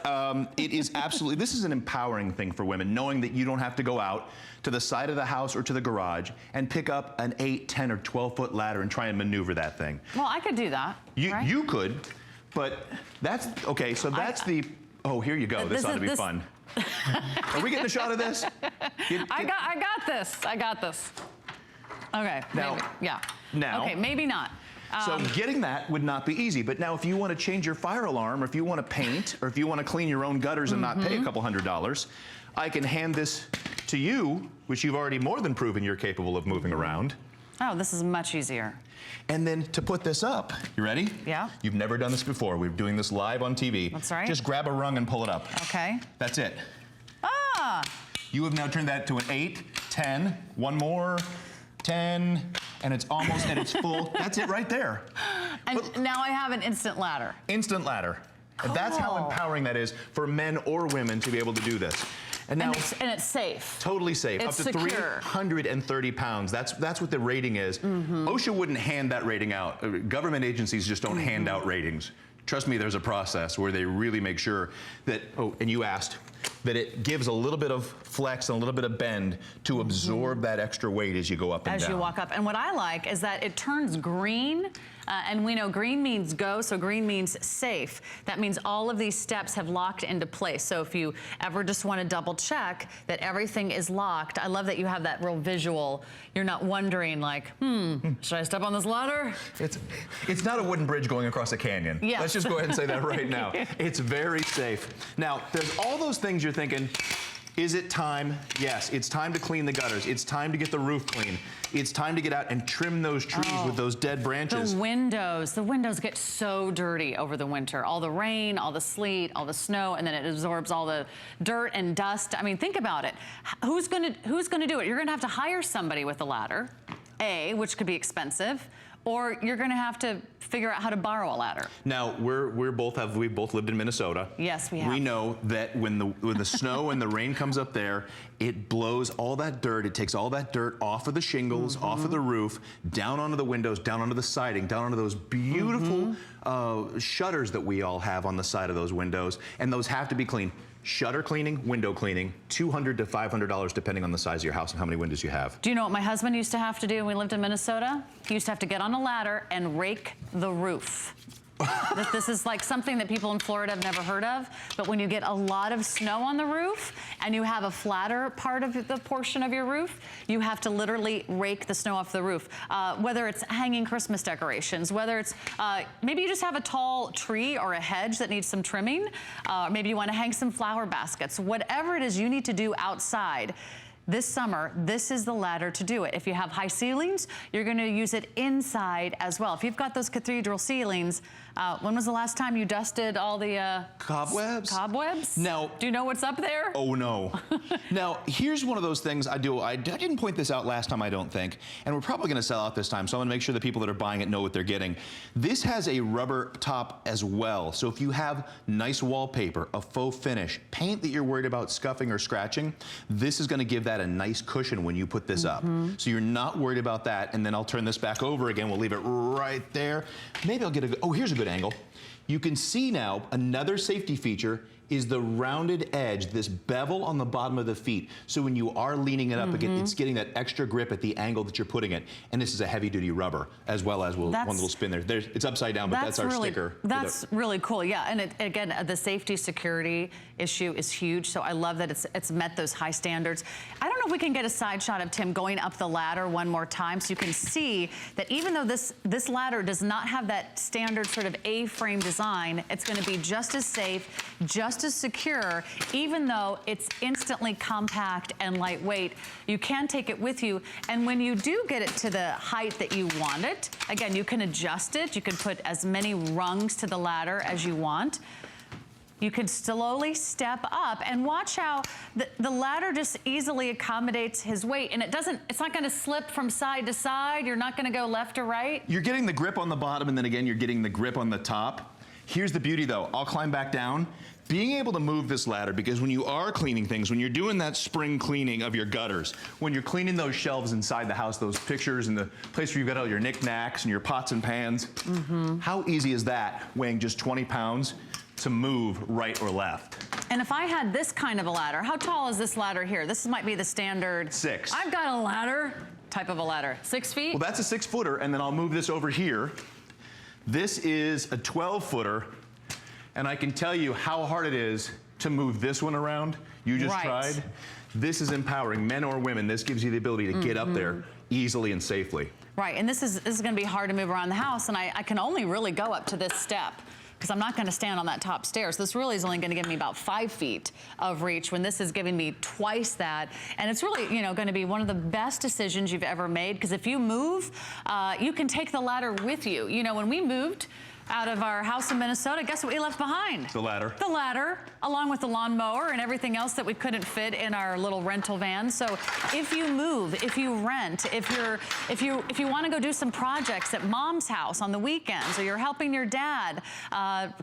It is absolutely, this is an empowering thing for women, knowing that you don't have to go out to the side of the house or to the garage and pick up an 8, 10, or 12-foot ladder and try and maneuver that thing. Well, I could do that. You could, but that's, okay, so that's oh, here you go. This ought to be fun. Are we getting a shot of this? I got this. I got this. Okay. Now, maybe. Yeah. Now. Okay, maybe not. So getting that would not be easy. But now if you want to change your fire alarm, or if you want to paint, or if you want to clean your own gutters and not pay a couple $100s, I can hand this to you, which you've already more than proven you're capable of moving around. Oh, this is much easier. And then to put this up, you ready? Yeah. You've never done this before. We're doing this live on TV. That's right. Just grab a rung and pull it up. Okay. That's it. Ah! You have now turned that to an 8, 10, one more, 10, and it's almost, and it's full. That's it right there. And now I have an instant ladder. Instant ladder. Cool. And that's how empowering that is for men or women to be able to do this. And now, and it's safe. Totally safe. It's up to secure. 330 pounds. That's what the rating is. OSHA wouldn't hand that rating out. Government agencies just don't hand out ratings. Trust me, there's a process where they really make sure that, and you asked, that it gives a little bit of flex and a little bit of bend to absorb that extra weight as you go up and down. As you walk up. And what I like is that it turns green, and we know green means go, so green means safe. That means all of these steps have locked into place. So if you ever just want to double check that everything is locked, I love that you have that real visual. You're not wondering like, should I step on this ladder? It's not a wooden bridge going across a canyon. Yes. Let's just go ahead and say that right now. It's very safe. Now, there's all those things you're thinking, is it time? Yes, it's time to clean the gutters. It's time to get the roof clean. It's time to get out and trim those trees with those dead branches. The windows get so dirty over the winter. All the rain, all the sleet, all the snow, and then it absorbs all the dirt and dust. I mean, think about it. Who's gonna do it? You're gonna have to hire somebody with a ladder, which could be expensive, or you're gonna have to figure out how to borrow a ladder. Now, we've both lived in Minnesota. Yes, we have. We know that when the snow and the rain comes up there, it blows all that dirt. It takes all that dirt off of the shingles, off of the roof, down onto the windows, down onto the siding, down onto those beautiful shutters that we all have on the side of those windows, and those have to be cleaned. Shutter cleaning, window cleaning, $200 to $500 depending on the size of your house and how many windows you have. Do you know what my husband used to have to do when we lived in Minnesota? He used to have to get on a ladder and rake the roof. This is like something that people in Florida have never heard of, but when you get a lot of snow on the roof and you have a flatter part of the portion of your roof, you have to literally rake the snow off the roof. Whether it's hanging Christmas decorations, whether it's maybe you just have a tall tree or a hedge that needs some trimming, maybe you want to hang some flower baskets, whatever it is you need to do outside. This summer, this is the ladder to do it. If you have high ceilings, you're going to use it inside as well. If you've got those cathedral ceilings, when was the last time you dusted all the cobwebs? Cobwebs? Now, do you know what's up there? Oh no. Now, here's one of those things I do. I didn't point this out last time, I don't think, and we're probably going to sell out this time, so I'm going to make sure the people that are buying it know what they're getting. This has a rubber top as well, so if you have nice wallpaper, a faux finish, paint that you're worried about scuffing or scratching, this is going to give that that a nice cushion when you put this up. So you're not worried about that. And then I'll turn this back over again. We'll leave it right there. Maybe I'll get a, oh, here's a good angle. You can see now another safety feature is the rounded edge, this bevel on the bottom of the feet. So when you are leaning it up again, it's getting that extra grip at the angle that you're putting it. And this is a heavy duty rubber as well as one little spin there. It's upside down, but that's our sticker. That's really cool, yeah. And again, the safety security issue is huge. So I love that it's met those high standards. I don't know if we can get a side shot of Tim going up the ladder one more time so you can see that even though this ladder does not have that standard sort of A-frame design, it's gonna be just as safe, just as secure, even though it's instantly compact and lightweight. You can take it with you, and when you do get it to the height that you want it, again, you can adjust it. You can put as many rungs to the ladder as you want. You can slowly step up and watch how the ladder just easily accommodates his weight, and it's not gonna slip from side to side. You're not gonna go left or right. You're getting the grip on the bottom, and then again, you're getting the grip on the top. Here's the beauty though, I'll climb back down. Being able to move this ladder, because when you are cleaning things, when you're doing that spring cleaning of your gutters, when you're cleaning those shelves inside the house, those pictures and the place where you've got all your knickknacks and your pots and pans, how easy is that, weighing just 20 pounds, to move right or left? And if I had this kind of a ladder, how tall is this ladder here? This might be the standard. 6. I've got a ladder, type of a ladder, 6 feet? Well, that's a 6-footer, and then I'll move this over here. This is a 12-footer, and I can tell you how hard it is to move this one around. You just tried. This is empowering, men or women. This gives you the ability to get up there easily and safely. Right, and this is gonna be hard to move around the house, and I can only really go up to this step, because I'm not gonna stand on that top stairs. This really is only gonna give me about 5 feet of reach when this is giving me twice that. And it's really, you know, gonna be one of the best decisions you've ever made, because if you move, you can take the ladder with you. You know, when we moved out of our house in Minnesota, guess what we left behind? The ladder. The ladder, along with the lawnmower and everything else that we couldn't fit in our little rental van. So if you move, if you rent, if you want to go do some projects at mom's house on the weekends, or you're helping your dad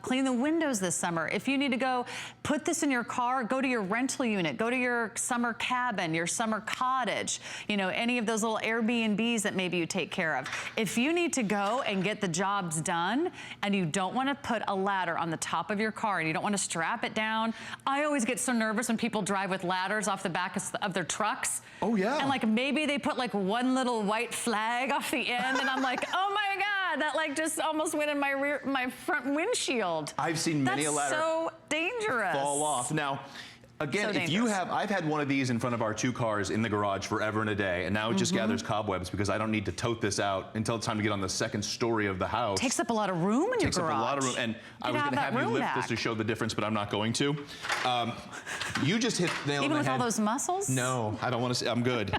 clean the windows this summer, if you need to go put this in your car, go to your rental unit, go to your summer cabin, your summer cottage, you know, any of those little Airbnbs that maybe you take care of. If you need to go and get the jobs done, and you don't want to put a ladder on the top of your car and you don't want to strap it down. I always get so nervous when people drive with ladders off the back of their trucks. Oh yeah. And like maybe they put like one little white flag off the end and I'm like, oh my God, that like just almost went in my front windshield. I've seen many a ladder so dangerous. fall off. Now, again, if you have, I've had one of these in front of our 2 cars in the garage forever and a day, and now it just gathers cobwebs because I don't need to tote this out until it's time to get on the 2nd story of the house. Takes up a lot of room in your garage. Takes up a lot of room, and I was going to have you lift this to show the difference, but I'm not going to. You just hit the nail on the head. Even with all those muscles? No, I don't want to say, I'm good.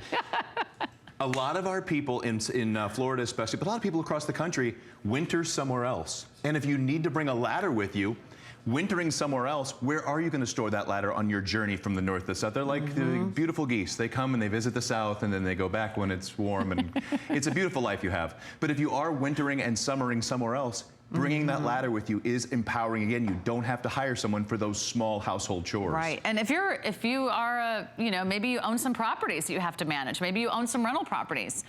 A lot of our people in Florida especially, but a lot of people across the country winter somewhere else. And if you need to bring a ladder with you, wintering somewhere else, where are you going to store that ladder on your journey from the north to the south? They're like the beautiful geese. They come and they visit the south and then they go back when it's warm, and it's a beautiful life you have. But if you are wintering and summering somewhere else, bringing that ladder with you is empowering. Again, you don't have to hire someone for those small household chores. Right, and if you are, you know, maybe you own some properties that you have to manage. Maybe you own some rental properties.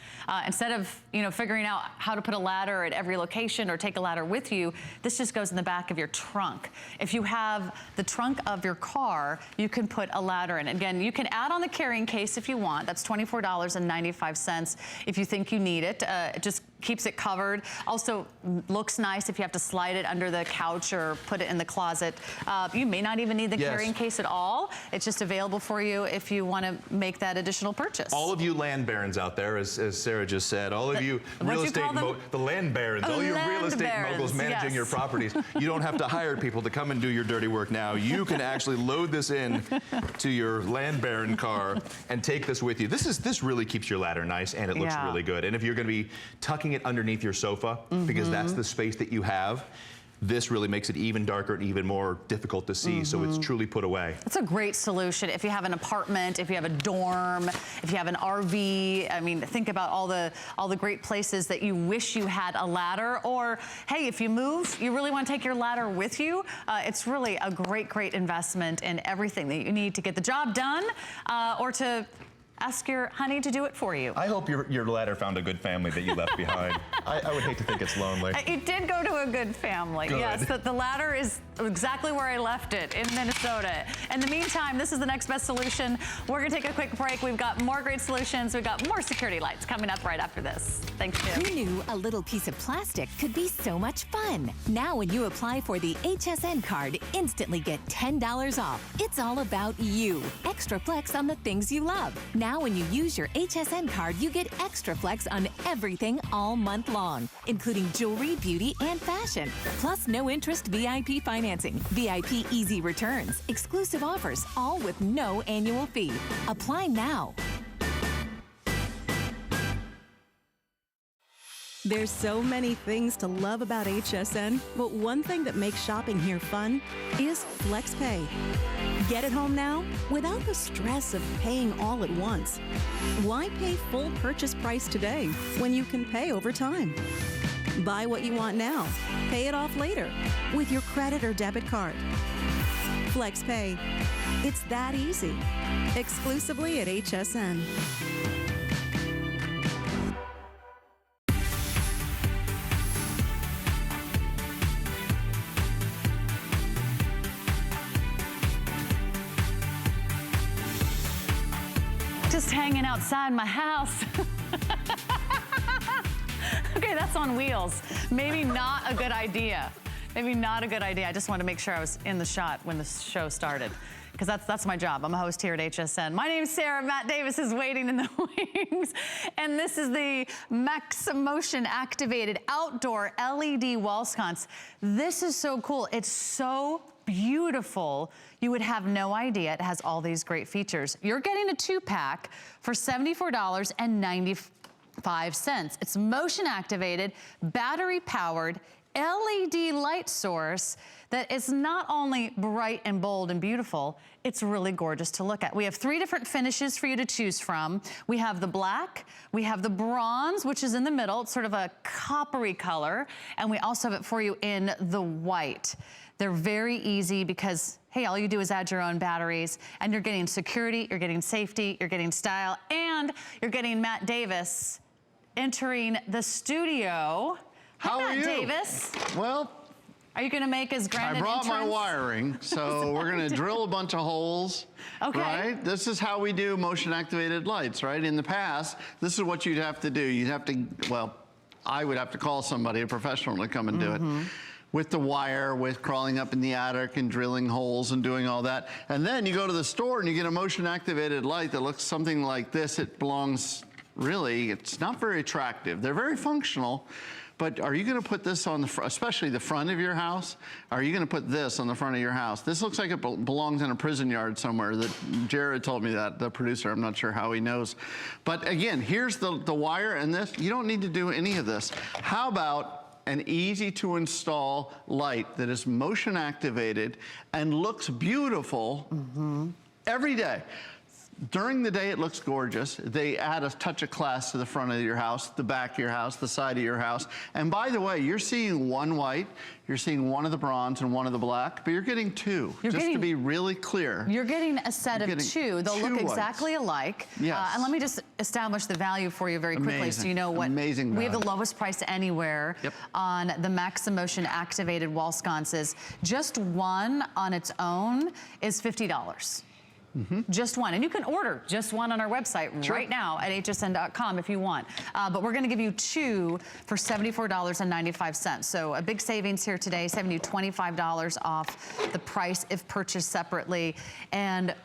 Instead of, you know, figuring out how to put a ladder at every location or take a ladder with you, this just goes in the back of your trunk. If you have the trunk of your car, you can put a ladder in. Again, you can add on the carrying case if you want. That's $24.95 if you think you need it. It just keeps it covered. Also looks nice if you have to slide it under the couch or put it in the closet. You may not even need the carrying case at all. It's just available for you if you want to make that additional purchase. All of you land barons out there, as Sarah just said, all of you real estate, the land barons, all you real estate moguls managing your properties, you don't have to hire people to come and do your dirty work now. You can actually load this in to your land baron car and take this with you. This really keeps your ladder nice, and it looks really good. And if you're going to be tucking it underneath your sofa, because that's the space that you have, this really makes it even darker and even more difficult to see, so it's truly put away. It's a great solution if you have an apartment, if you have a dorm, if you have an RV. I mean, think about all the great places that you wish you had a ladder, or hey, if you move, you really want to take your ladder with you. It's really a great investment in everything that you need to get the job done, or to ask your honey to do it for you. I hope your ladder found a good family that you left behind. I would hate to think it's lonely. It did go to a good family. Good. Yes, the ladder is exactly where I left it, in Minnesota. In the meantime, this is the next best solution. We're gonna take a quick break. We've got more great solutions. We've got more security lights coming up right after this. Thanks, Jim. Who knew a little piece of plastic could be so much fun? Now when you apply for the HSN card, instantly get $10 off. It's all about you. Extra flex on the things you love. Now when you use your HSN card, you get extra flex on everything all month long, including jewelry, beauty, and fashion. Plus no interest VIP financing, VIP easy returns, exclusive offers, all with no annual fee. Apply now. There's so many things to love about HSN, but one thing that makes shopping here fun is FlexPay. Get it home now without the stress of paying all at once. Why pay full purchase price today when you can pay over time? Buy what you want now, pay it off later with your credit or debit card. FlexPay. It's that easy. Exclusively at HSN. Just hanging outside my house. Okay, that's on wheels. Maybe not a good idea. Maybe not a good idea. I just wanted to make sure I was in the shot when the show started, because that's my job. I'm a host here at HSN. My name's Sarah. Matt Davis is waiting in the wings. And this is the Max Motion activated outdoor LED wall sconce. This is so cool. It's so beautiful. You would have no idea it has all these great features. You're getting a 2-pack for $74.95. It's motion activated, battery powered, LED light source that is not only bright and bold and beautiful, it's really gorgeous to look at. We have 3 different finishes for you to choose from. We have the black, we have the bronze, which is in the middle. It's sort of a coppery color. And we also have it for you in the white. They're very easy because, hey, all you do is add your own batteries, and you're getting security, you're getting safety, you're getting style, and you're getting Matt Davis entering the studio. How are you? Davis. Well, are you going to make as grand an entrance? I brought my wiring, so we're going to drill a bunch of holes. Okay. Right? This is how we do motion activated lights, right? In the past, this is what you'd have to do. You'd have to, well, I would have to call somebody, a professional, to come and do it. With the wire, with crawling up in the attic and drilling holes and doing all that. And then you go to the store and you get a motion activated light that looks something like this. It belongs, really, it's not very attractive. They're very functional, but are you gonna put this on the, especially the front of your house? Are you gonna put this on the front of your house? This looks like it belongs in a prison yard somewhere. Jared told me that, the producer. I'm not sure how he knows. But again, here's the wire and this. You don't need to do any of this. How about an easy to install light that is motion activated and looks beautiful every day. During the day, it looks gorgeous. They add a touch of class to the front of your house, the back of your house, the side of your house. And by the way, you're seeing one white, you're seeing one of the bronze and one of the black, but you're getting 2, just to be really clear. You're getting a set of 2. They'll look exactly alike. Yes. And let me just establish the value for you very quickly so you know what. Amazing value. We have the lowest price anywhere on the Max Motion activated wall sconces. Just one on its own is $50. Just one. And you can order just one on our website right now at hsn.com if you want. But we're going to give you 2 for $74.95. So a big savings here today, saving you $25 off the price if purchased separately. And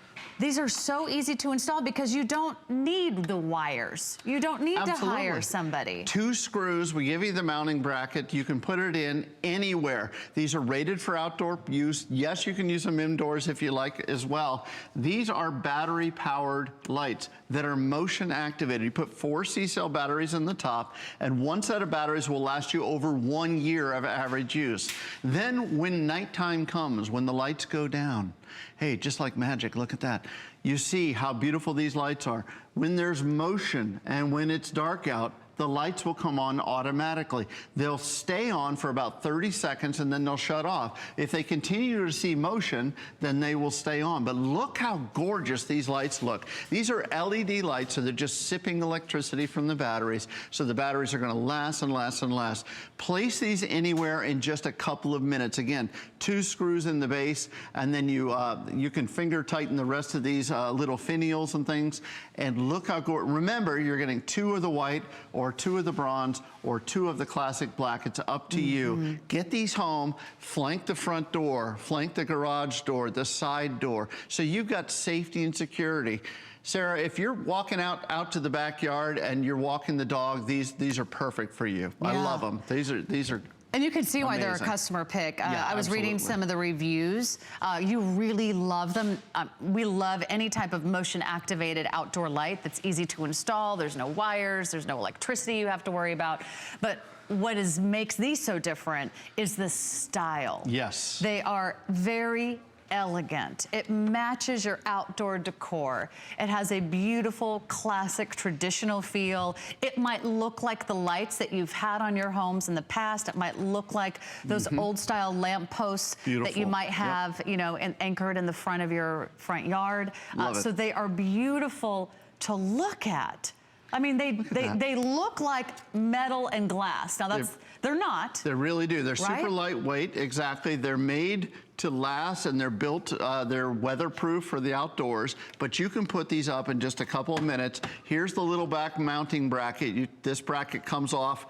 these are so easy to install because you don't need the wires. You don't need to hire somebody. 2 screws, we give you the mounting bracket. You can put it in anywhere. These are rated for outdoor use. Yes, you can use them indoors if you like as well. These are battery powered lights that are motion activated. You put 4 C-cell batteries in the top, and one set of batteries will last you over 1 year of average use. Then when nighttime comes, when the lights go down, hey, just like magic, look at that. You see how beautiful these lights are. When there's motion and when it's dark out, the lights will come on automatically. They'll stay on for about 30 seconds and then they'll shut off. If they continue to see motion, then they will stay on. But look how gorgeous these lights look. These are LED lights, so they're just sipping electricity from the batteries, so the batteries are going to last and last and last. Place these anywhere in just a couple of minutes. Again, 2 screws in the base, and then you can finger tighten the rest of these little finials and things. And look how gorgeous. Remember, you're getting 2 of the white, or 2 of the bronze, or 2 of the classic black. It's up to you. Get these home, flank the front door, flank the garage door, the side door, so you've got safety and security. Sarah, if you're walking out to the backyard and you're walking the dog, these are perfect for you. Yeah. I love them. These are and you can see why amazing. They're a customer pick. Yeah, I was reading some of the reviews. You really love them. We love any type of motion activated outdoor light that's easy to install. There's no wires, there's no electricity you have to worry about. But what makes these so different is the style. Yes. They are very elegant. It matches your outdoor decor. It has a beautiful, classic, traditional feel. It might look like the lights that you've had on your homes in the past. It might look like those old style lamp posts that you might have, you know, anchored in the front of your front yard. So they are beautiful to look at. I mean, they look like metal and glass. Now they're not. They really do. They're right? super lightweight, exactly. They're made to last, and they're built, they're weatherproof for the outdoors, but you can put these up in just a couple of minutes. Here's the little back mounting bracket. This bracket comes off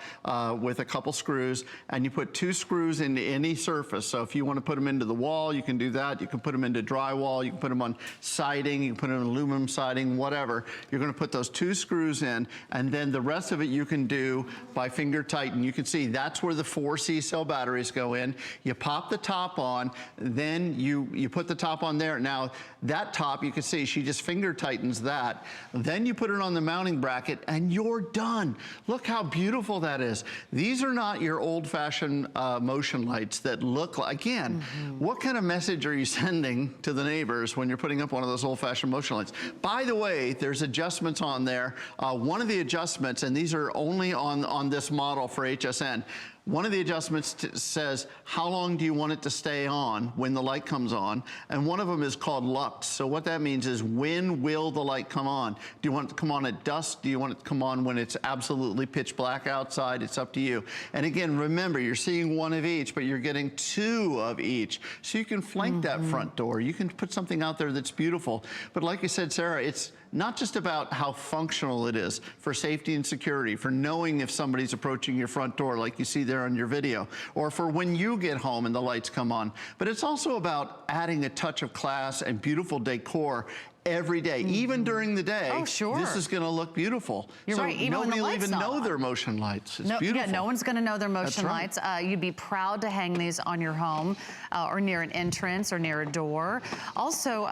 with a couple screws, and you put 2 screws into any surface. So if you want to put them into the wall, you can do that. You can put them into drywall, you can put them on siding, you can put them in aluminum siding, whatever. You're going to put those 2 screws in, and then the rest of it you can do by finger tighten. You can see that's where the 4 C-cell batteries go in. You pop the top on, then you put the top on there. Now that top, you can see she just finger tightens that. Then you put it on the mounting bracket and you're done. Look how beautiful that is. These are not your old-fashioned motion lights that look like, again, what kind of message are you sending to the neighbors when you're putting up one of those old-fashioned motion lights? By the way, there's adjustments on there. One of the adjustments, and these are only on this model for HSN, one of the adjustments says, how long do you want it to stay on when the light comes on? And one of them is called lux. So what that means is, when will the light come on? Do you want it to come on at dusk? Do you want it to come on when it's absolutely pitch black outside? It's up to you. And again, remember, you're seeing 1 of each, but you're getting 2 of each. So you can flank that front door. You can put something out there that's beautiful. But like you said, Sarah, it's not just about how functional it is for safety and security, for knowing if somebody's approaching your front door like you see there on your video, or for when you get home and the lights come on, but it's also about adding a touch of class and beautiful decor every day, even during the day. Oh, sure. This is going to look beautiful. You're right. Even nobody will even know on. their motion lights. It's beautiful. Yeah, no one's going to know their motion That's right. lights. You'd be proud to hang these on your home or near an entrance or near a door. Also,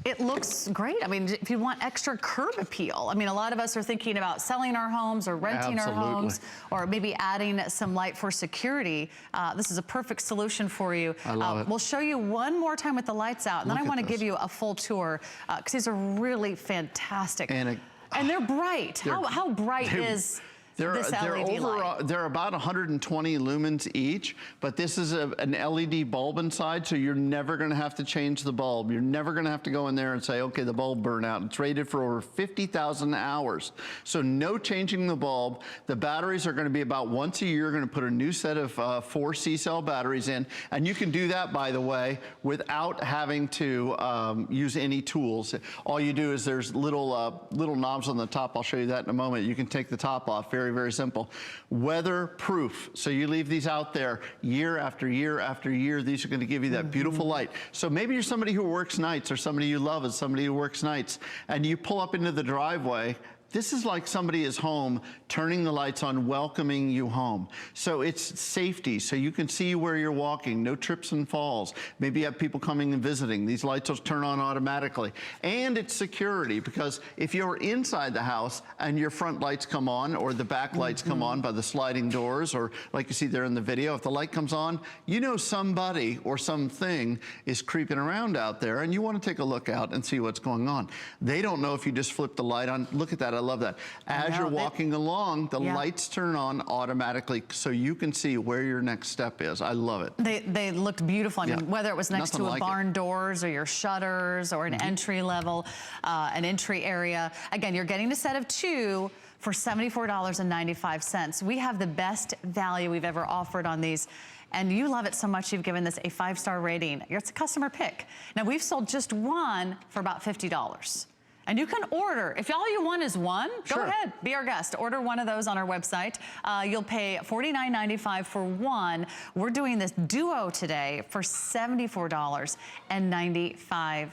it looks great. I mean, if you want extra curb appeal, I mean, a lot of us are thinking about selling our homes or renting our homes, or maybe adding some light for security. This is a perfect solution for you. I love it. We'll show you one more time with the lights out, and then I want to give you a full tour, because these are really fantastic. And they're bright. How bright is this LED light? They're about 120 lumens each, but this is an LED bulb inside, so you're never going to have to change the bulb. You're never going to have to go in there and say, okay, the bulb burned out. It's rated for over 50,000 hours. So no changing the bulb. The batteries are going to be about once a year. You're going to put a new set of 4 C-cell batteries in, and you can do that, by the way, without having to use any tools. All you do is there's little knobs on the top. I'll show you that in a moment. You can take the top off. Very, very simple. Weatherproof. So you leave these out there year after year after year. These are going to give you that beautiful light. So maybe you're somebody who works nights, or somebody you love is somebody who works nights, and you pull up into the driveway. This is like somebody is home, turning the lights on, welcoming you home. So it's safety, so you can see where you're walking, no trips and falls. Maybe you have people coming and visiting. These lights will turn on automatically. And it's security, because if you're inside the house and your front lights come on, or the back lights come on by the sliding doors, or like you see there in the video, if the light comes on, you know somebody or something is creeping around out there, and you want to take a look out and see what's going on. They don't know if you just flip the light on. Look at that I love that. As you're walking along, the Yeah. lights turn on automatically so you can see where your next step is. I love it. They looked beautiful. I mean, whether it was next Nothing to a like barn doors or your shutters or an entry level, an entry area. Again, you're getting a set of 2 for $74.95. We have the best value we've ever offered on these. And you love it so much, you've given this a 5-star rating. It's a customer pick. Now, we've sold just 1 for about $50. And you can order, if all you want is 1, go ahead, be our guest. Order 1 of those on our website. You'll pay $49.95 for 1. We're doing this duo today for $74.95.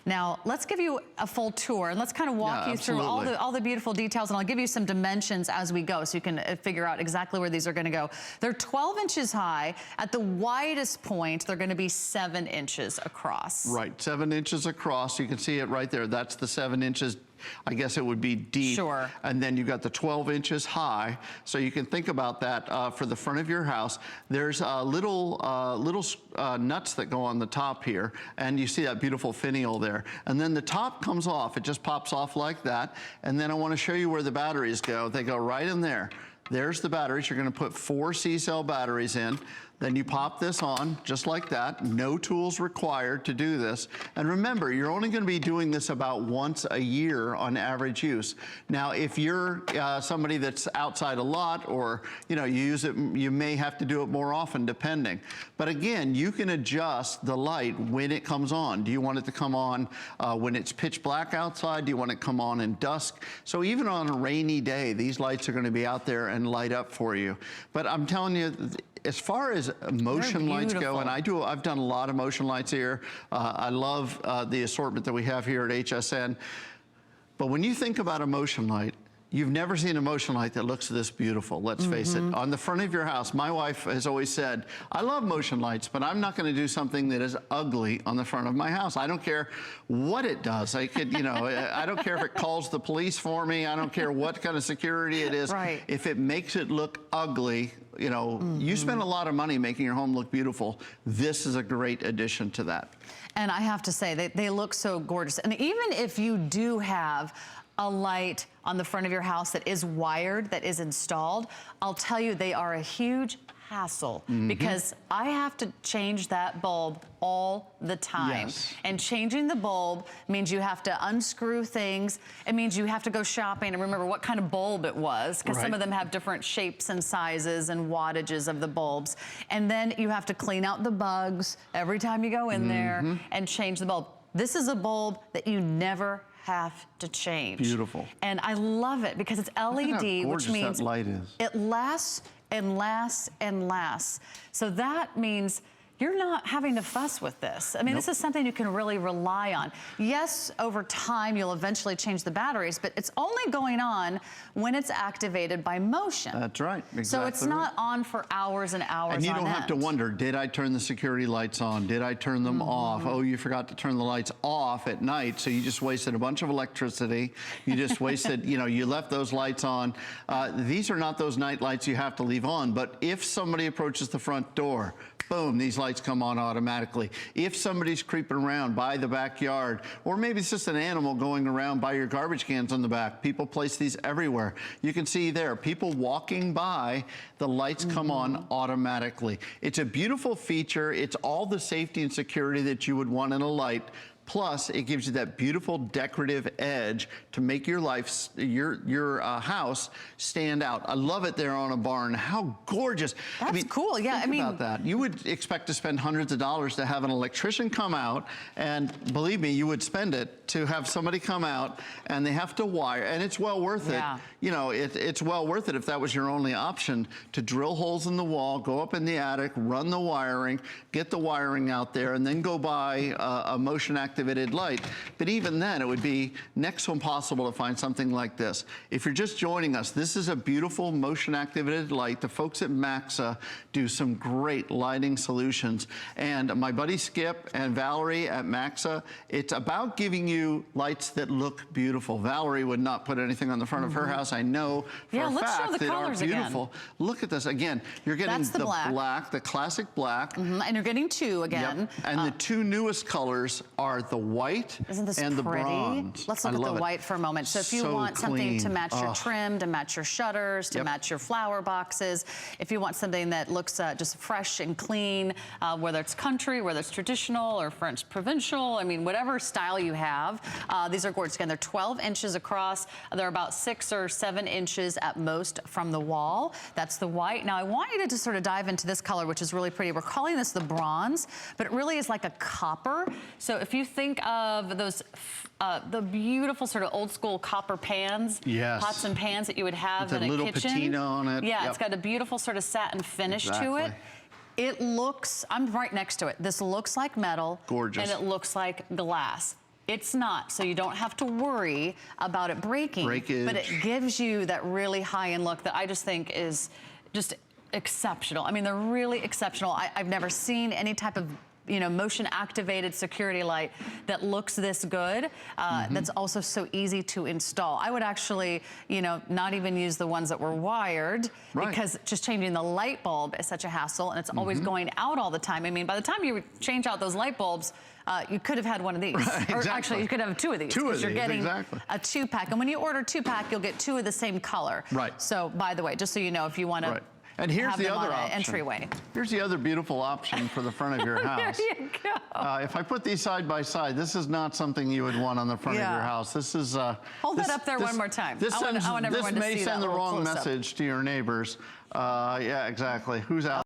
Now, let's give you a full tour and let's kind of walk you through all the beautiful details, and I'll give you some dimensions as we go so you can figure out exactly where these are going to go. They're 12 inches high. At the widest point, they're going to be 7 inches across. Right, 7 inches across. You can see it right there. That's the 7 inches. I guess it would be deep. Sure. And then you've got the 12 inches high. So you can think about that for the front of your house. There's little nuts that go on the top here. And you see that beautiful finial there. And then the top comes off. It just pops off like that. And then I want to show you where the batteries go. They go right in there. There's the batteries. You're going to put 4 C-cell batteries in. Then you pop this on just like that. No tools required to do this. And remember, you're only going to be doing this about once a year on average use. Now, if you're somebody that's outside a lot, or you use it, you may have to do it more often, depending. But again, you can adjust the light when it comes on. Do you want it to come on when it's pitch black outside? Do you want it to come on in dusk? So even on a rainy day, these lights are going to be out there and light up for you. But I'm telling you, as far as motion lights go, and I've done a lot of motion lights here. I love the assortment that we have here at HSN. But when you think about a motion light, you've never seen a motion light that looks this beautiful, let's face it. On the front of your house, my wife has always said, I love motion lights, but I'm not going to do something that is ugly on the front of my house. I don't care what it does. I could, I don't care if it calls the police for me. I don't care what kind of security it is. Right. If it makes it look ugly, you spend a lot of money making your home look beautiful. This is a great addition to that. And I have to say, they look so gorgeous. And even if you do have a light on the front of your house that is wired, that is installed, I'll tell you, they are a huge hassle because I have to change that bulb all the time. Yes. And changing the bulb means you have to unscrew things. It means you have to go shopping and remember what kind of bulb it was, because some of them have different shapes and sizes and wattages of the bulbs. And then you have to clean out the bugs every time you go in there and change the bulb. This is a bulb that you never have to change. Beautiful. And I love it because it's LED, which means that light is. It lasts and lasts and lasts. So that means you're not having to fuss with this. I mean, this is something you can really rely on. Yes, over time, you'll eventually change the batteries, but it's only going on when it's activated by motion. That's right, exactly. So it's not on for hours and hours on And you don't end. have to wonder, did I turn the security lights on? Did I turn them off? Oh, you forgot to turn the lights off at night, so you just wasted a bunch of electricity. You just wasted, you left those lights on. These are not those night lights you have to leave on, but if somebody approaches the front door, boom, these lights come on automatically. If somebody's creeping around by the backyard, or maybe it's just an animal going around by your garbage cans on the back, people place these everywhere. You can see there, people walking by, the lights come on automatically. It's a beautiful feature. It's all the safety and security that you would want in a light. Plus, it gives you that beautiful decorative edge to make your house stand out. I love it there on a barn. How gorgeous. That's cool. Yeah, think about that. You would expect to spend hundreds of dollars to have an electrician come out, and believe me, you would spend it to have somebody come out, and they have to wire, and it's well worth it. It's well worth it if that was your only option, to drill holes in the wall, go up in the attic, run the wiring, get the wiring out there, and then go buy a motion activated light. But even then, it would be next to impossible to find something like this. If you're just joining us, this is a beautiful motion activated light. The folks at Maxa do some great lighting solutions. And my buddy Skip and Valerie at Maxa, it's about giving you lights that look beautiful. Valerie would not put anything on the front of her house. I know for a fact that are beautiful. Look at this again. You're getting the black, the classic black. And you're getting 2 again. And the 2 newest colors are apart the white Isn't this and the pretty? bronze. Let's look at the white for a moment. So if you want something to match your trim, to match your shutters, to match your flower boxes, if you want something that looks just fresh and clean, whether it's country, whether it's traditional or French provincial, I mean, whatever style you have, these are gorgeous. Again, they're 12 inches across. They're about 6 or 7 inches at most from the wall. That's the white. Now, I want you to just sort of dive into this color, which is really pretty. We're calling this the bronze, but it really is like a copper. So if you think of those, the beautiful sort of old school copper pans, pots and pans that you would have in a little kitchen. patina on it. Yeah, it's got a beautiful sort of satin finish to it. It looks, I'm right next to it. This looks like metal. Gorgeous. And it looks like glass. It's not, so you don't have to worry about it breaking. Breakage. But it gives you that really high-end look that I just think is just exceptional. I mean, they're really exceptional. I've never seen any type of motion activated security light that looks this good, that's also so easy to install. I would actually, not even use the ones that were wired because just changing the light bulb is such a hassle and it's always going out all the time. I mean, by the time you change out those light bulbs, you could have had one of these. Or actually, you could have 2 of these. Because you're getting a 2-pack. And when you order 2-pack, you'll get 2 of the same color. So, by the way, just so you know, if you want to and here's have the them other on an option. entryway. Here's the other beautiful option for the front of your house. There you go. If I put these side by side, this is not something you would want on the front of your house. This is hold that up there one more time. This I want everyone to see may send that the wrong close-up. message to your neighbors. Yeah, exactly. Who's out?